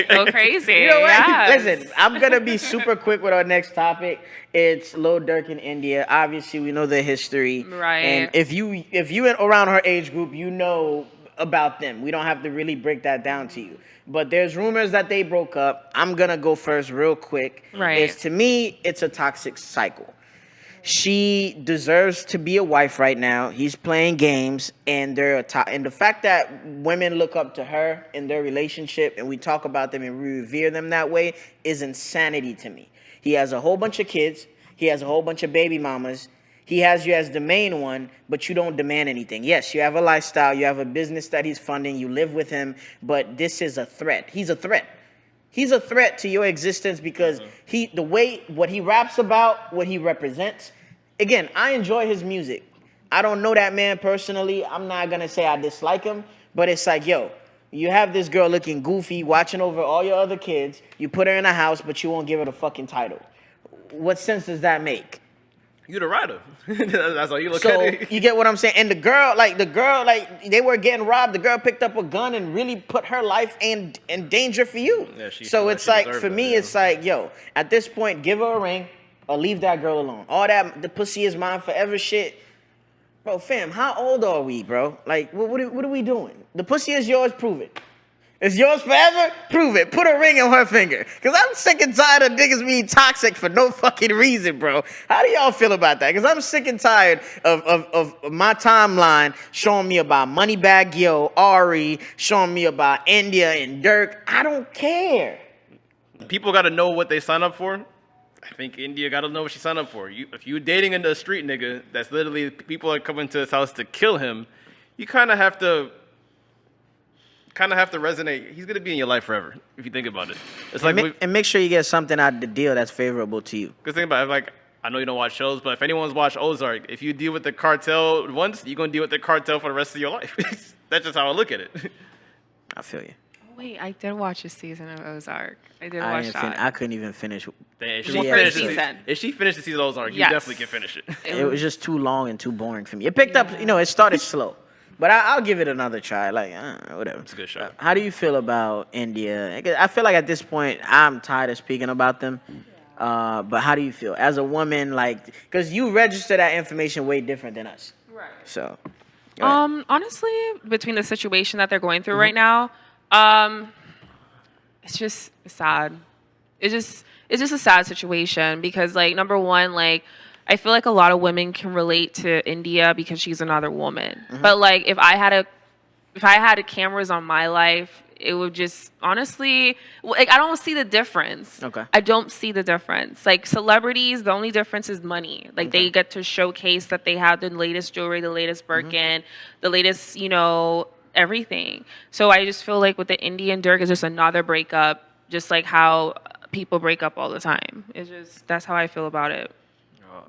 Go crazy. You know what? Yes. Listen, I'm gonna be super quick with our next topic. It's Lil Durk in India. Obviously, we know the history. Right. And if you around her age group, you know about them. We don't have to really break that down to you. But there's rumors that they broke up. I'm gonna go first real quick. Right. To me, it's a toxic cycle. She deserves to be a wife right now. He's playing games, and and the fact that women look up to her in their relationship, and we talk about them and we revere them that way, is insanity to me. He has a whole bunch of kids. He has a whole bunch of baby mamas. He has you as the main one, but you don't demand anything. Yes, you have a lifestyle. You have a business that he's funding. You live with him, but this is a threat. He's a threat. He's a threat to your existence because what he raps about, what he represents. Again, I enjoy his music. I don't know that man personally. I'm not going to say I dislike him, but it's like, yo, you have this girl looking goofy, watching over all your other kids. You put her in a house, but you won't give her the fucking title. What sense does that make? You the writer. That's how you look So at it. you get what I'm saying? And the girl, they were getting robbed. The girl picked up a gun and really put her life in danger for you. Yeah, so it's like, for me, it's like, yo, at this point, give her a ring or leave that girl alone. All that, the pussy is mine forever shit. Bro, fam, how old are we, bro? Like, what are we doing? The pussy is yours, prove it. It's yours forever? Prove it. Put a ring on her finger. Because I'm sick and tired of niggas being toxic for no fucking reason, bro. How do y'all feel about that? Because I'm sick and tired of my timeline showing me about Moneybagg Yo, Ari, showing me about India and Durk. I don't care. People got to know what they sign up for. I think India got to know what she signed up for. If you're dating into a street nigga that's literally people are coming to his house to kill him, you kind of have to resonate. He's gonna be in your life forever if you think about it. It's like and make sure you get something out of the deal that's favorable to you. Because think about it, like I know you don't watch shows, but if anyone's watched Ozark, if you deal with the cartel once, you're gonna deal with the cartel for the rest of your life. That's just how I look at it. I feel you. Wait, I did watch a season of Ozark. I did watch that. I couldn't even finish. If she finished the season of Ozark, you definitely can finish it. It was just too long and too boring for me. It picked up, it started slow. But I'll give it another try. Like, whatever. It's a good show. How do you feel about India? I feel like at this point, I'm tired of speaking about them. But how do you feel? As a woman, like, because you register that information way different than us. Right. So. Honestly, between the situation that they're going through right now, it's just sad. It's just a sad situation because, like, number one, like, I feel like a lot of women can relate to India because she's another woman. But like if I had cameras on my life, it would just honestly like I don't see the difference. Okay. I don't see the difference. Like celebrities, the only difference is money. Like they get to showcase that they have the latest jewelry, the latest Birkin, the latest, everything. So I just feel like with the Indian Durk is just another breakup, just like how people break up all the time. It's just that's how I feel about it.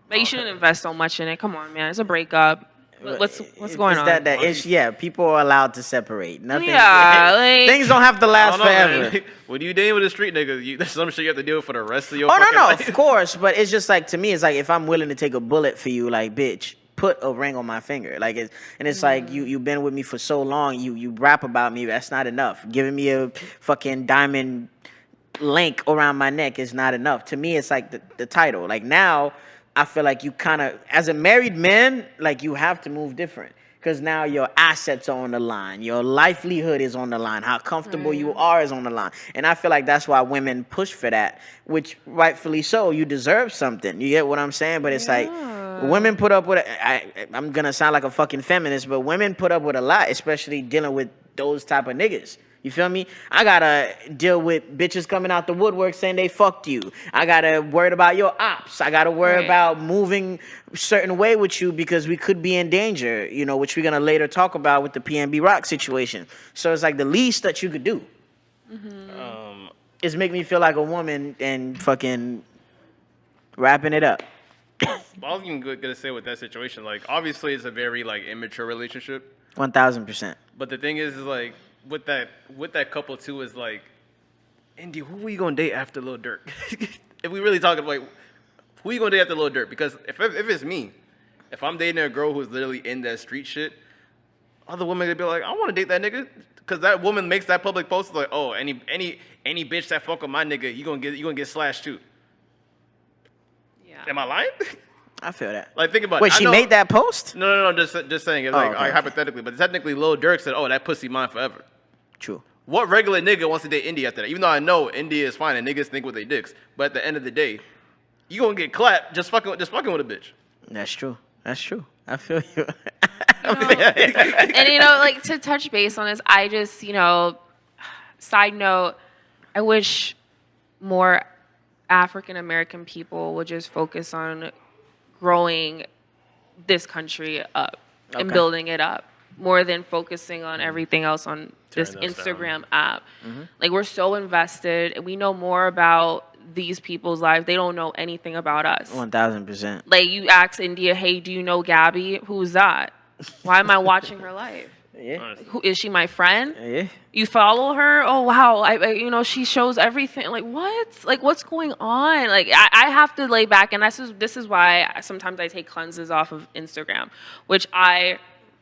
But you shouldn't invest so much in it. Come on, man. It's a breakup. What's going on? People are allowed to separate. Nothing. Yeah, like, things don't have to last forever. Man. When you dating with a street nigga, there's some shit you have to deal with for the rest of your life. Of course. But it's just like, to me, it's like if I'm willing to take a bullet for you, like, bitch, put a ring on my finger. Like, it's like you've been with me for so long. You rap about me. That's not enough. Giving me a fucking diamond link around my neck is not enough. To me, it's like the title. Like now, I feel like you kind of, as a married man, like you have to move different because now your assets are on the line. Your livelihood is on the line. How comfortable you are is on the line. And I feel like that's why women push for that, which rightfully so. You deserve something. You get what I'm saying? But it's like women put up with I'm going to sound like a fucking feminist, but women put up with a lot, especially dealing with those type of niggas. You feel me? I gotta deal with bitches coming out the woodwork saying they fucked you. I gotta worry about your ops. I gotta worry about moving a certain way with you because we could be in danger, which we're gonna later talk about with the PNB Rock situation. So it's like the least that you could do is make me feel like a woman and fucking Wrapping it up. I was even gonna say with that situation, like obviously it's a very like immature relationship. 1000%. But the thing is like with that couple too is like, Indy, who are you gonna date after Lil Durk? If we really talking like, who are you gonna date after Lil Durk? Because if it's me, if I'm dating a girl who's literally in that street shit, other women gonna be like, I want to date that nigga, because that woman makes that public post like, oh, any bitch that fuck with my nigga, you gonna get slashed too. Yeah. Am I lying? I feel that. Like, think about it. Wait, she made that post? No. Just saying. It's like, okay. Hypothetically, but technically, Lil Durk said, "Oh, that pussy mine forever." True. What regular nigga wants to date India after that? Even though I know India is fine and niggas think with their dicks, but at the end of the day, you gonna get clapped just fucking with a bitch. That's true. I feel you. And like to touch base on this, I just side note, I wish more African American people would just focus on growing this country up and building it up more than focusing on everything else on this Instagram app. Mm-hmm. Like, we're so invested and we know more about these people's lives. They don't know anything about us. 1000%. Like, you ask India, hey, do you know Gabby? Who's that? Why am I watching her life? Yeah. Who is she? My friend? Yeah. You follow her? Oh wow! I she shows everything. Like, what? Like, what's going on? Like, I have to lay back, and this is why sometimes I take cleanses off of Instagram, which I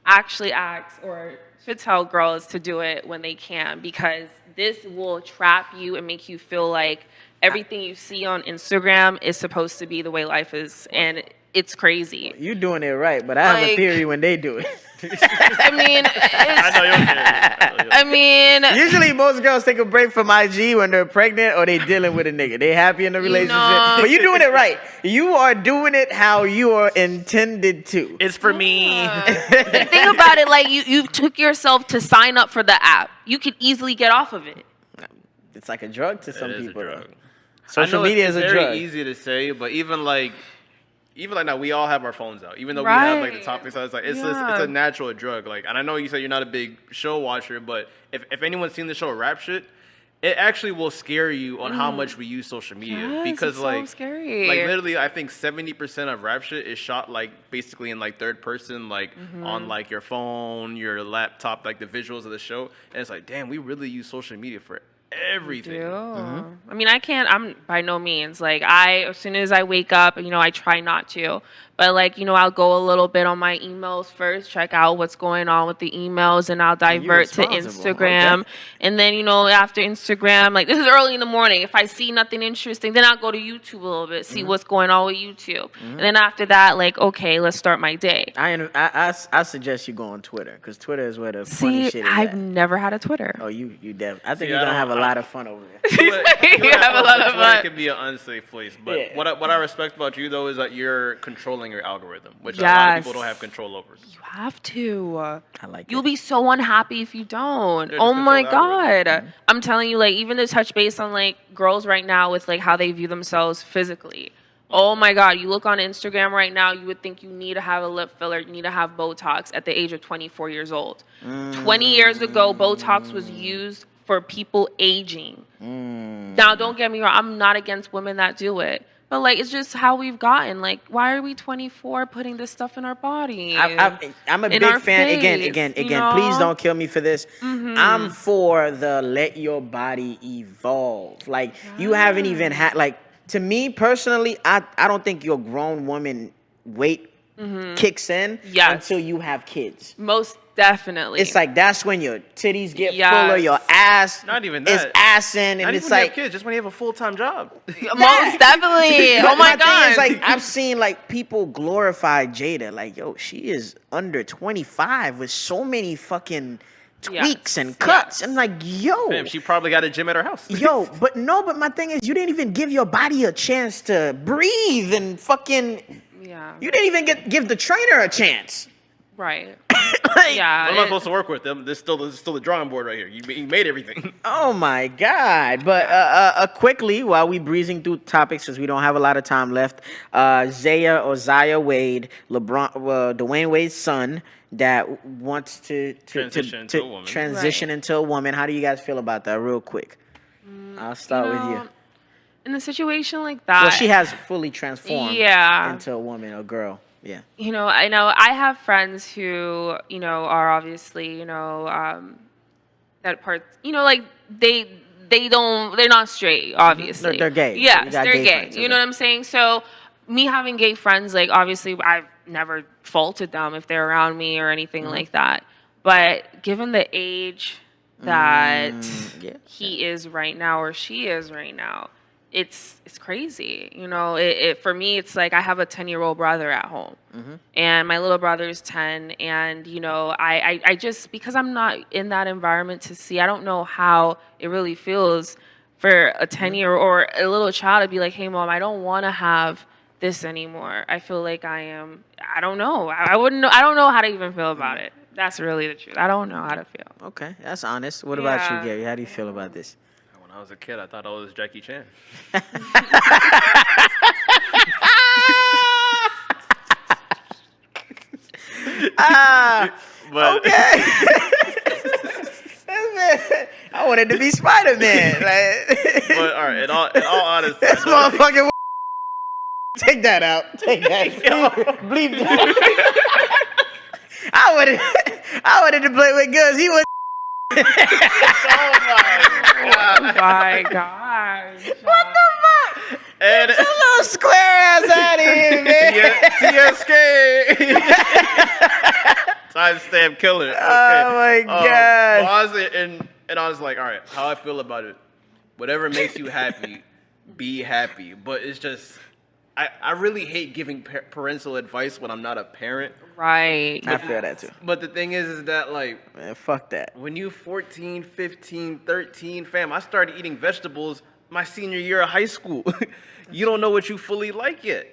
actually ask or should tell girls to do it when they can, because this will trap you and make you feel like everything you see on Instagram is supposed to be the way life is, and it's crazy. You're doing it right, but I have a theory when they do it. I mean, I mean, usually most girls take a break from IG when they're pregnant or they dealing with a nigga. They happy in the relationship, but you're doing it right. You are doing it how you are intended to. It's for me. Think about it, like you took yourself to sign up for the app. You could easily get off of it. It's like a drug to some people. Social media is a drug. It's very easy to say, but even like now, we all have our phones out. Even though we have like the topics, it's like it's a natural drug. Like, and I know you said you're not a big show watcher, but if anyone's seen the show Rap Shit, it actually will scare you on how much we use social media, because it's like so scary. Like literally, I think 70% of Rap Shit is shot like basically in like third person, like on like your phone, your laptop, like the visuals of the show, and it's like, damn, we really use social media for everything. I mean, I'm by no means like, as soon as I wake up, I try not to, but like, I'll go a little bit on my emails first, check out what's going on with the emails, and I'll divert to Instagram. Okay. And then, after Instagram, like, this is early in the morning, if I see nothing interesting, then I'll go to YouTube a little bit, see what's going on with YouTube. And then after that, like, okay, let's start my day. I suggest you go on Twitter, because Twitter is where the funny shit is I've never had a Twitter. Oh, you definitely. I think you're gonna have a lot of fun over there. You have a lot of fun. It can be an unsafe place, but what I respect about you though is that you're controlling your algorithm, which a lot of people don't have control over. You have to. I like it. You'll be so unhappy if you don't. Oh my God. I'm telling you, like, even to touch base on like girls right now with like how they view themselves physically. Oh my God, you look on Instagram right now, you would think you need to have a lip filler, you need to have Botox at the age of 24 years old. 20 years ago, Botox was used for people aging. Now, don't get me wrong, I'm not against women that do it. But, like, it's just how we've gotten. Like, why are we 24 putting this stuff in our body? I'm a big fan. Again, please don't kill me for this. I'm for the let your body evolve. Like, you haven't even had, like, to me personally, I don't think your grown woman weight kicks in until you have kids. Most definitely. It's like that's when your titties get fuller, your ass not even that. is assing, and it's like you have kids, just when you have a full-time job. Most definitely. Oh my God. It's like I've seen like people glorify Jada, like, yo, she is under 25 with so many fucking tweaks and cuts. I'm like, yo. Fam, she probably got a gym at her house. But my thing is, you didn't even give your body a chance to breathe and fucking. Yeah. You didn't even give the trainer a chance. Right. What am I supposed to work with them? There's still the drawing board right here. You made everything. Oh my God! But quickly, while we breezing through topics, because we don't have a lot of time left, Zaya Wade, Dwayne Wade's son, that wants to transition into a woman. How do you guys feel about that? Real quick, I'll start with you. in a situation like that, Well, she has fully transformed yeah, into a woman, a girl. Yeah. you know, I know I have friends who, you know, are obviously, you know, that part, you know, like they're not straight, obviously. They're gay. So you Yes, got they're gay gay. friends, You okay. know what I'm saying? So me having gay friends, like obviously I've never faulted them if they're around me or anything like that. But given the age that Yeah. he is right now or she is right now, it's crazy. You know, it for me it's like I have a 10-year-old brother at home. And my little brother is 10, and you know, I just, because I'm not in that environment to see, I don't know how it really feels for a 10-year or a little child to be like, hey mom, I don't want to have this anymore. I feel like I don't know. I wouldn't know. I don't know how to even feel about it. That's really the truth. I don't know how to feel. Okay, that's honest. What about you, Yeah. Gary? How do you feel about this? When I was a kid, I thought I was Jackie Chan. But Okay. I wanted to be Spider-Man. Like, but all right, in all honesty, this motherfucking take that out. Take that. Bleep that. I wanted to play with guns. He was. Oh my gosh. What the fuck? and Get your little square ass out of here, man. TSK. Timestamp killer. Okay. Oh my God. Well, honestly, and I was like, all right, how I feel about it. Whatever makes you happy, be happy. But it's just, I really hate giving parental advice when I'm not a parent. Right. I feel that too. But the thing is that like, Man, fuck that. when you 14, 15, 13, fam, I started eating vegetables my senior year of high school. You don't know what you fully like yet.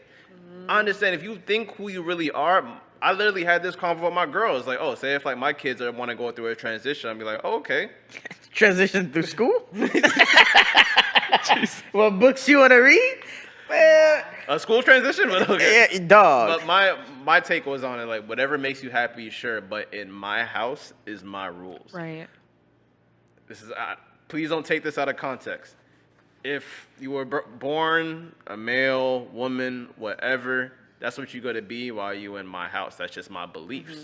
I understand if you think who you really are. I literally had this convo with my girls. Like, oh, say if like my kids want to go through a transition, I'd be like, oh, okay. Transition through school? What books you want to read? Man. A school transition, but okay. Yeah, dog. But my take was on it, like, whatever makes you happy, sure. But in my house is my rules. Right. This is please don't take this out of context. If you were born a male, woman, whatever, that's what you're going to be while you in my house. That's just my beliefs.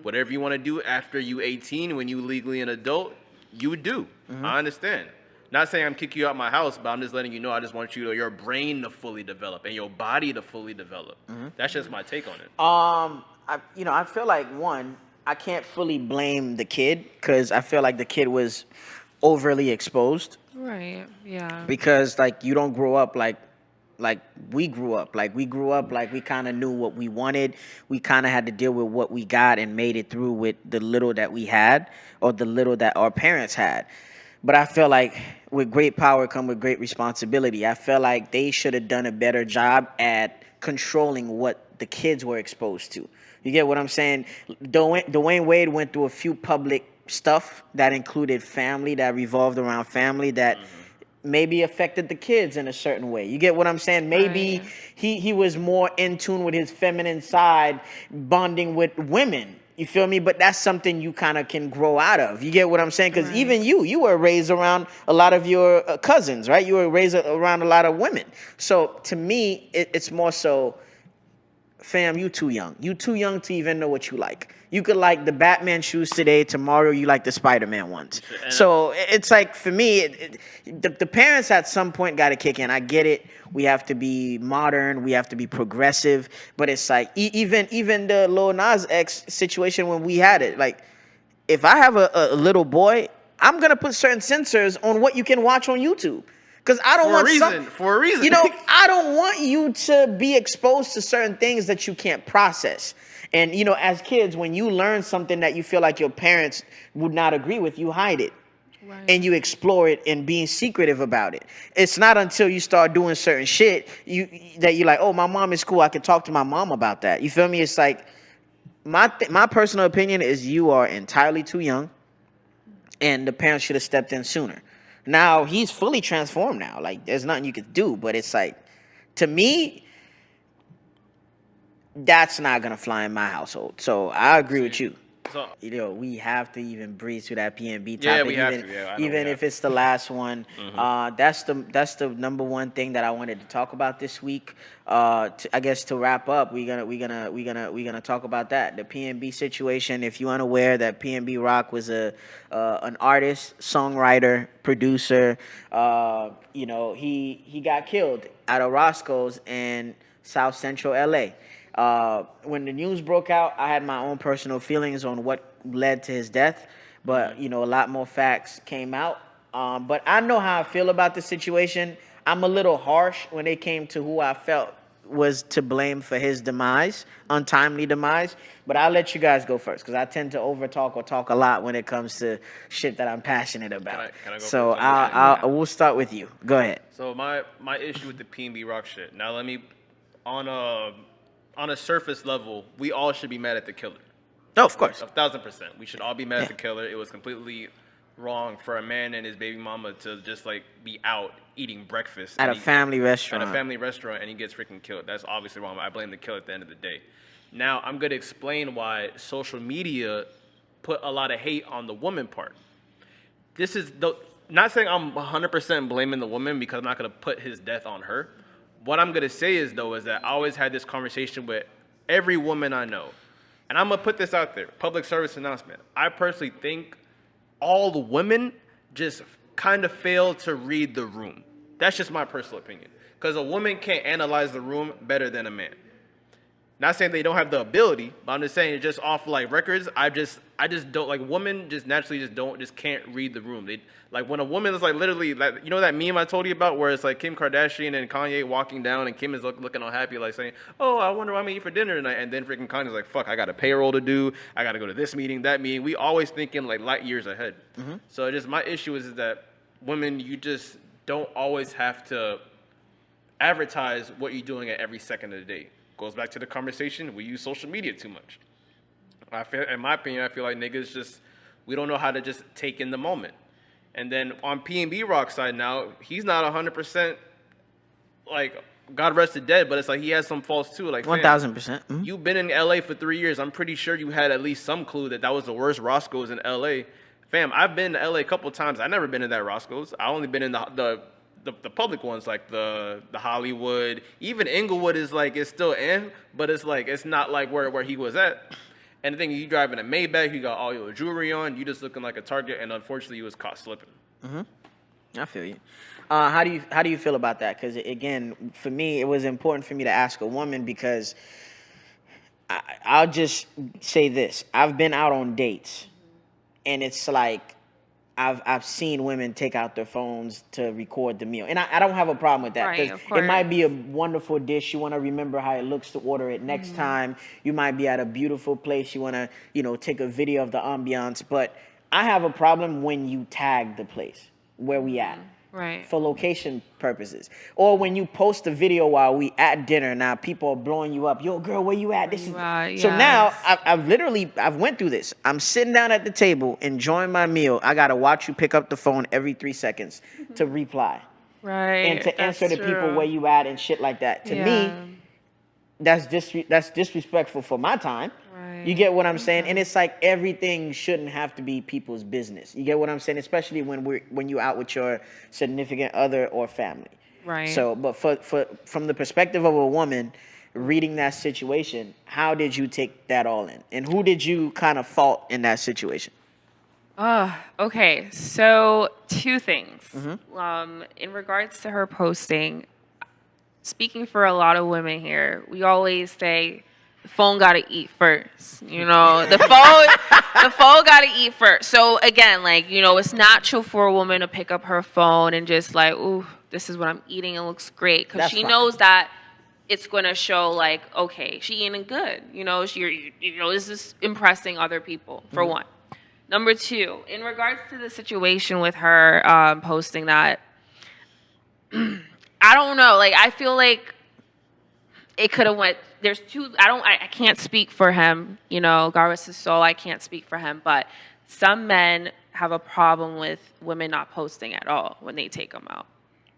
Whatever you want to do after you 18, when you legally an adult, you do. I understand. Not saying I'm kicking you out my house, but I'm just letting you know I just want your brain to fully develop and your body to fully develop. That's just my take on it. I feel like I can't fully blame the kid because I feel like the kid was overly exposed. Right. Yeah. Because like you don't grow up like we grew up. Like we grew up like we kind of knew what we wanted. We kind of had to deal with what we got and made it through with the little that we had or the little that our parents had. But I feel like with great power come with great responsibility. I feel like they should have done a better job at controlling what the kids were exposed to. You get what I'm saying? Dwayne Wade went through a few public stuff that included family, that revolved around family, that maybe affected the kids in a certain way. You get what I'm saying? Maybe he was more in tune with his feminine side, bonding with women. You feel me? But that's something you kind of can grow out of. You get what I'm saying? Because even you were raised around a lot of your cousins, right? You were raised around a lot of women. So to me, it's more so, fam, you too young. You too young to even know what you like. You could like the Batman shoes today. Tomorrow you like the Spider-Man ones. So it's like, for me, the parents at some point got to kick in. I get it. We have to be modern. We have to be progressive. But it's like, even the Lil Nas X situation when we had it, like, if I have a little boy, I'm going to put certain censors on what you can watch on YouTube. Because I don't want for a reason. You know, I don't want you to be exposed to certain things that you can't process. And, you know, as kids, when you learn something that you feel like your parents would not agree with, you hide it. Right. And you explore it and being secretive about it. It's not until you start doing certain shit that you're like, oh, my mom is cool. I can talk to my mom about that. You feel me? It's like, my personal opinion is you are entirely too young and the parents should have stepped in sooner. Now, he's fully transformed now. Like, there's nothing you could do. But it's like, to me, that's not going to fly in my household. So I agree with you. So, we have to even breeze through that PNB topic. Yeah, we have to. Yeah, I know even we if have it's the last one. That's the number one thing that I wanted to talk about this week. I guess to wrap up, we're gonna talk about that, the PNB situation. If you're unaware, that PNB Rock was an artist, songwriter, producer. He got killed out of Roscoe's in South Central LA. When the news broke out, I had my own personal feelings on what led to his death, but a lot more facts came out. But I know how I feel about the situation. I'm a little harsh when it came to who I felt was to blame for his demise, untimely demise. But I'll let you guys go first because I tend to overtalk or talk a lot when it comes to shit that I'm passionate about. Can I go so first? we'll start with you. Go ahead. So my issue with the PNB Rock shit. Now let me on a surface level, we all should be mad at the killer. No, of course. 1,000%. We should all be mad at the killer. It was completely wrong for a man and his baby mama to just like be out eating breakfast at a family restaurant. At a family restaurant, and he gets freaking killed. That's obviously wrong. I blame the killer at the end of the day. Now I'm gonna explain why social media put a lot of hate on the woman part. This is not saying I'm 100% blaming the woman because I'm not gonna put his death on her. What I'm gonna say is that I always had this conversation with every woman I know, and I'm gonna put this out there, public service announcement. I personally think all the women just kind of fail to read the room. That's just my personal opinion, because a woman can't analyze the room better than a man. Not saying they don't have the ability, but I'm just saying just off like records, I just don't like women just naturally can't read the room. They like when a woman is like literally like that meme I told you about where it's like Kim Kardashian and Kanye walking down and Kim is looking all happy like saying, "Oh, I wonder what I'm gonna eat for dinner tonight," and then freaking Kanye's like, "Fuck, I got a payroll to do. I got to go to this meeting, that meeting." We always thinking like light years ahead. So just my issue is that women, you just don't always have to advertise what you're doing at every second of the day. Goes back to the conversation, we use social media too much. In my opinion, I feel like niggas we don't know how to just take in the moment. And then on PNB Rock side now, he's not 100% like God rested dead, but it's like he has some faults too. Like 1,000%. You've been in LA for 3 years. I'm pretty sure you had at least some clue that was the worst Roscoe's in LA. Fam, I've been to LA a couple times. I've never been in that Roscoe's. I only been in the public ones, like the Hollywood. Even Inglewood is like, it's still in, but it's like, it's not like where he was at. And the thing, you driving a Maybach, you got all your jewelry on, you just looking like a target, and unfortunately, you was caught slipping. I feel you. How do you feel about that? Because again, for me, it was important for me to ask a woman because I'll just say this: I've been out on dates, and it's like I've seen women take out their phones to record the meal, and I don't have a problem with that. Right, of course. It might be a wonderful dish. You want to remember how it looks to order it next time. You might be at a beautiful place. You want to, take a video of the ambiance. But I have a problem when you tag the place where we at. Right. For location purposes. Or when you post a video while we at dinner, now people are blowing you up. Yo, girl, where you at? This is So now I've went through this. I'm sitting down at the table enjoying my meal. I gotta watch you pick up the phone every 3 seconds to reply. Right. And to answer the people where you at and shit like that. To me, that's disrespectful for my time. You get what I'm saying? And it's like everything shouldn't have to be people's business. You get what I'm saying? Especially when you're out with your significant other or family. Right. So, but from the perspective of a woman reading that situation, how did you take that all in? And who did you kind of fault in that situation? Okay. So 2 things. In regards to her posting, speaking for a lot of women here, we always say, the phone gotta eat first, the phone gotta eat first. So again, like, it's natural for a woman to pick up her phone and just like, ooh, this is what I'm eating. It looks great. Cause she knows that it's going to show like, okay, she eating good. This is impressing other people for one. Number 2, in regards to the situation with her, posting that, I don't know. Like, I feel like it could have went. There's 2. I can't speak for him. God rest his soul. I can't speak for him. But some men have a problem with women not posting at all when they take them out.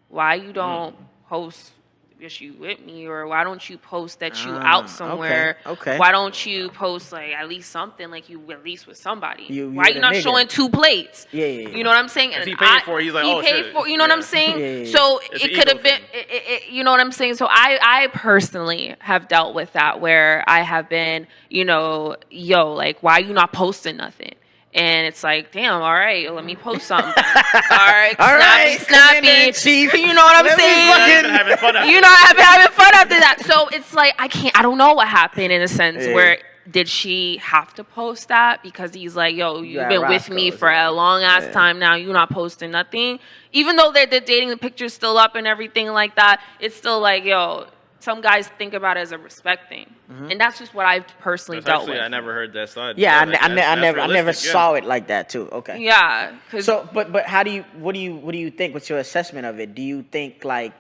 Why you don't post is you with me, or why don't you post that you out somewhere? Okay. Why don't you post like at least something like you at least with somebody? Why with you a not nigga. showing 2 plates? Yeah. You know what I'm saying? If And he paid for it, he's like, he oh paid shit. for, you know what I'm saying? Yeah. So It's an it could have ego been, you know what I'm saying? So I personally have dealt with that where I have been, you know, yo, like why you not posting nothing? And it's like, damn, all right, let me post something. All right, snappy. Chief. You know what I'm saying? Having fun after You know, I've been having fun after that. So it's like, I don't know what happened in a sense where did she have to post that? Because he's like, yo, you've been with me for a long ass time now. You're not posting nothing. Even though they're dating, the picture's still up and everything like that, it's still like, yo, some guys think about it as a respect thing. And that's just what I've personally dealt with. I never heard that side. Yeah, I never saw it like that too. Okay. Yeah. So, but what do you think? What's your assessment of it? Do you think like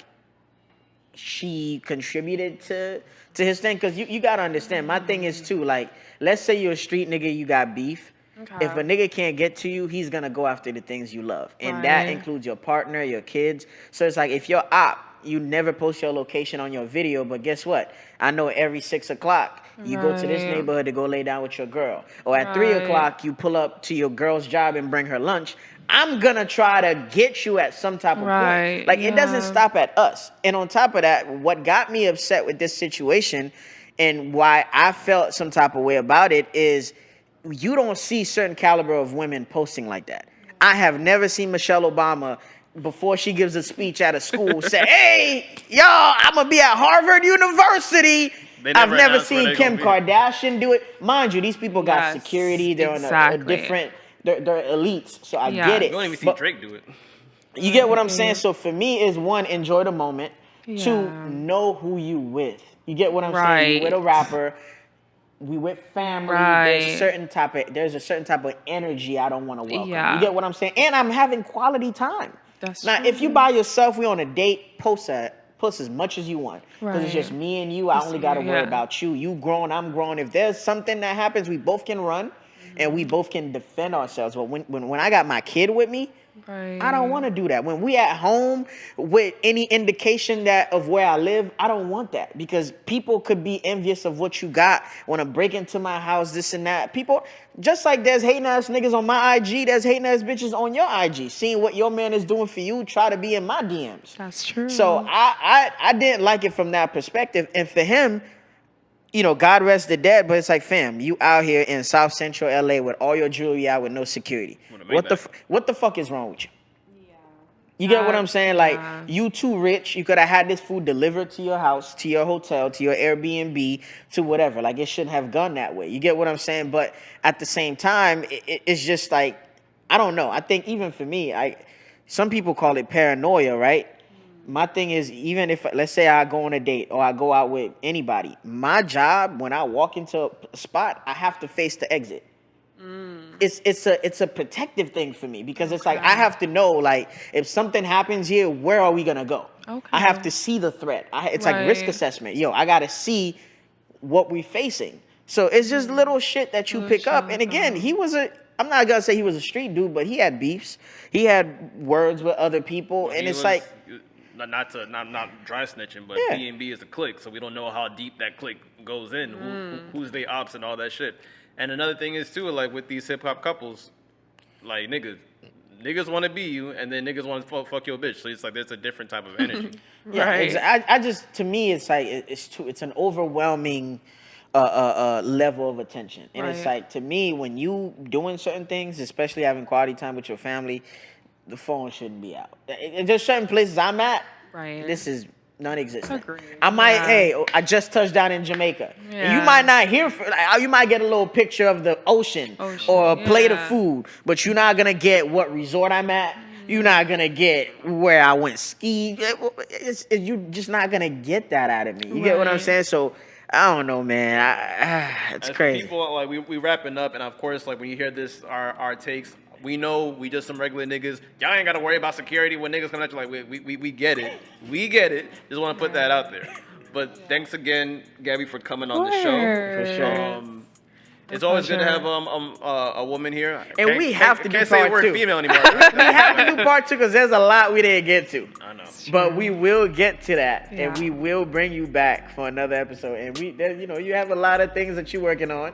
she contributed to his thing? Because you gotta understand. My thing is too. Like, let's say you're a street nigga, you got beef. Okay. If a nigga can't get to you, he's gonna go after the things you love, and that includes your partner, your kids. So it's like if you're op, you never post your location on your video, but guess what? I know every 6 o'clock you go to this neighborhood to go lay down with your girl, or at 3 o'clock you pull up to your girl's job and bring her lunch. I'm gonna try to get you at some type of point. Like it doesn't stop at us. And on top of that, what got me upset with this situation and why I felt some type of way about it is you don't see certain caliber of women posting like that. I have never seen Michelle Obama before she gives a speech at a school say, hey, y'all, I'm going to be at Harvard University. I've never seen Kim Kardashian do it. Mind you, these people got security. They're on a different, they're elites. So I get it. You don't even see Drake do it. You get what I'm saying? So for me is one, enjoy the moment. Two, know who you with. You get what I'm saying? You with a rapper. We with family. There's a certain type of energy I don't want to welcome. You get what I'm saying? And I'm having quality time. Now, if you by yourself, we on a date, post as much as you want. Because it's just me and you. I only got to worry about you. You grown, I'm grown. If there's something that happens, we both can run and we both can defend ourselves. But when I got my kid with me, I don't want to do that. When we at home with any indication that of where I live, I don't want that because people could be envious of what you got, want to break into my house, this and that. People, just like there's hating ass niggas on my IG, there's hating ass bitches on your IG. Seeing what your man is doing for you, try to be in my DMs. That's true. So I didn't like it from that perspective. And for him, you know, God rest the dead, but it's like, fam, you out here in South Central LA with all your jewelry out with no security. What the fuck is wrong with you? Yeah. You get what I'm saying? Like, you too rich. You could have had this food delivered to your house, to your hotel, to your Airbnb, to whatever. Like, it shouldn't have gone that way. You get what I'm saying? But at the same time, it's just like, I don't know. I think even for me, some people call it paranoia, right? My thing is, even if, let's say I go on a date or I go out with anybody, my job, when I walk into a spot, I have to face the exit. It's a protective thing for me because it's like I have to know, like, if something happens here, where are we gonna go? I have to see the threat. It's like risk assessment. Yo, I gotta see what we're facing. So it's just little shit that you pick up. And again, I'm not gonna say he was a street dude, but he had beefs. He had words with other people, and it's like. Not dry snitching, but PNB is a clique, so we don't know how deep that clique goes in, who's they ops and all that shit. And another thing is too, like with these hip hop couples, like niggas want to be you, and then niggas want to fuck your bitch. So it's like there's a different type of energy. I just, to me, it's like it's an overwhelming level of attention, and it's like, to me, when you doing certain things, especially having quality time with your family, the phone shouldn't be out. There's certain places I'm at. This is non-existent. I might, I just touched down in Jamaica. You might not hear, you might get a little picture of the ocean or a plate of food, but you're not gonna get what resort I'm at. You're not gonna get where I went ski. You're just not gonna get that out of me. You get what I'm saying? So I don't know, man. It's crazy. People, like, we wrapping up, and of course, like, when you hear this, our takes. We know we just some regular niggas. Y'all ain't got to worry about security when niggas come at you. Like, we get it. We get it. Just want to put that out there. But thanks again, Gabby, for coming on the show. For sure. It's always good to have a woman here. And we have to do can't say the part word two. female anymore. We have to do part 2 because there's a lot we didn't get to. I know. But we will get to that, Yeah. and we will bring you back for another episode. And you have a lot of things that you're working on,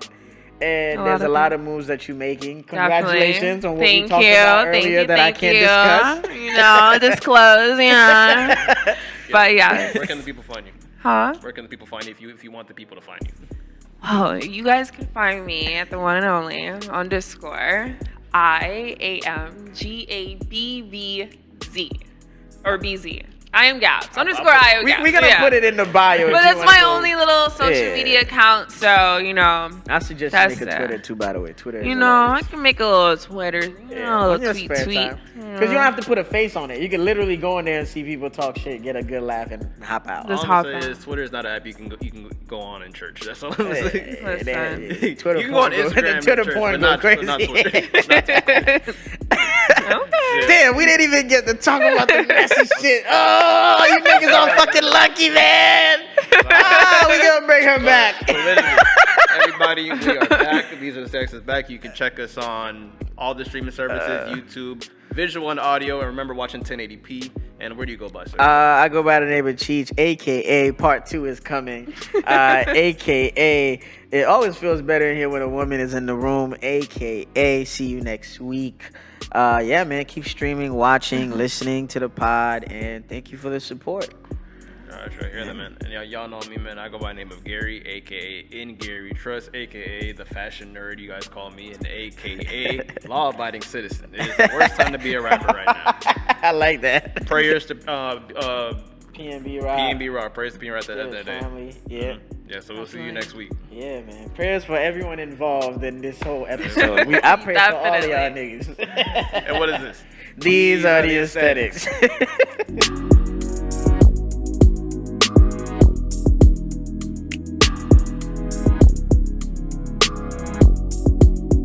and there's a lot of moves that you're making. Congratulations on what we talked about earlier that I can't discuss. You know, disclose, yeah. But yeah. Where can the people find you? Huh? Where can the people find you if you want the people to find you? Oh, you guys can find me at the one and only _ IAMGABBZ or BZ. I am Gabs _ IO Gabs. We're gonna put it in the bio. But that's my only little social media account, so you know. I suggest you make a Twitter too. By the way, Twitter. You know, I can make a little Twitter, a little tweet. Because you don't have to put a face on it. You can literally go in there and see people talk shit, get a good laugh, and hop out. Just All I'm gonna say is Twitter is not an app you can go on in church. That's all I'm saying. Twitter you can go on Instagram, Twitter porn go crazy. Not Twitter. Okay. Damn, we didn't even get to talk about the messy shit. Oh, you niggas all fucking lucky, man. We gonna bring her back. So literally, everybody, we are back. These are the Sexes back. You can check us on all the streaming services, YouTube, visual and audio, and remember watching 1080p. And where do you go by, sir? I go by the name of Cheech, aka Part 2 is coming, aka it always feels better in here when a woman is in the room, aka see you next week. Yeah, man, keep streaming, watching, listening to the pod, and thank you for the support. All right, sure, hear that, man. And y'all know me, man. I go by the name of Gary, aka In Gary Trust, aka the fashion nerd you guys call me, and aka law-abiding citizen. It is the worst time to be a rapper right now. I like that. Prayers to PNB Rock. PNB Rock. Prayers to PNB Rock that day. Family. Yeah. Yeah, so we'll see you next week. Yeah, man. Prayers for everyone involved in this whole episode. I pray for all of y'all niggas. And what is this? These are the aesthetics.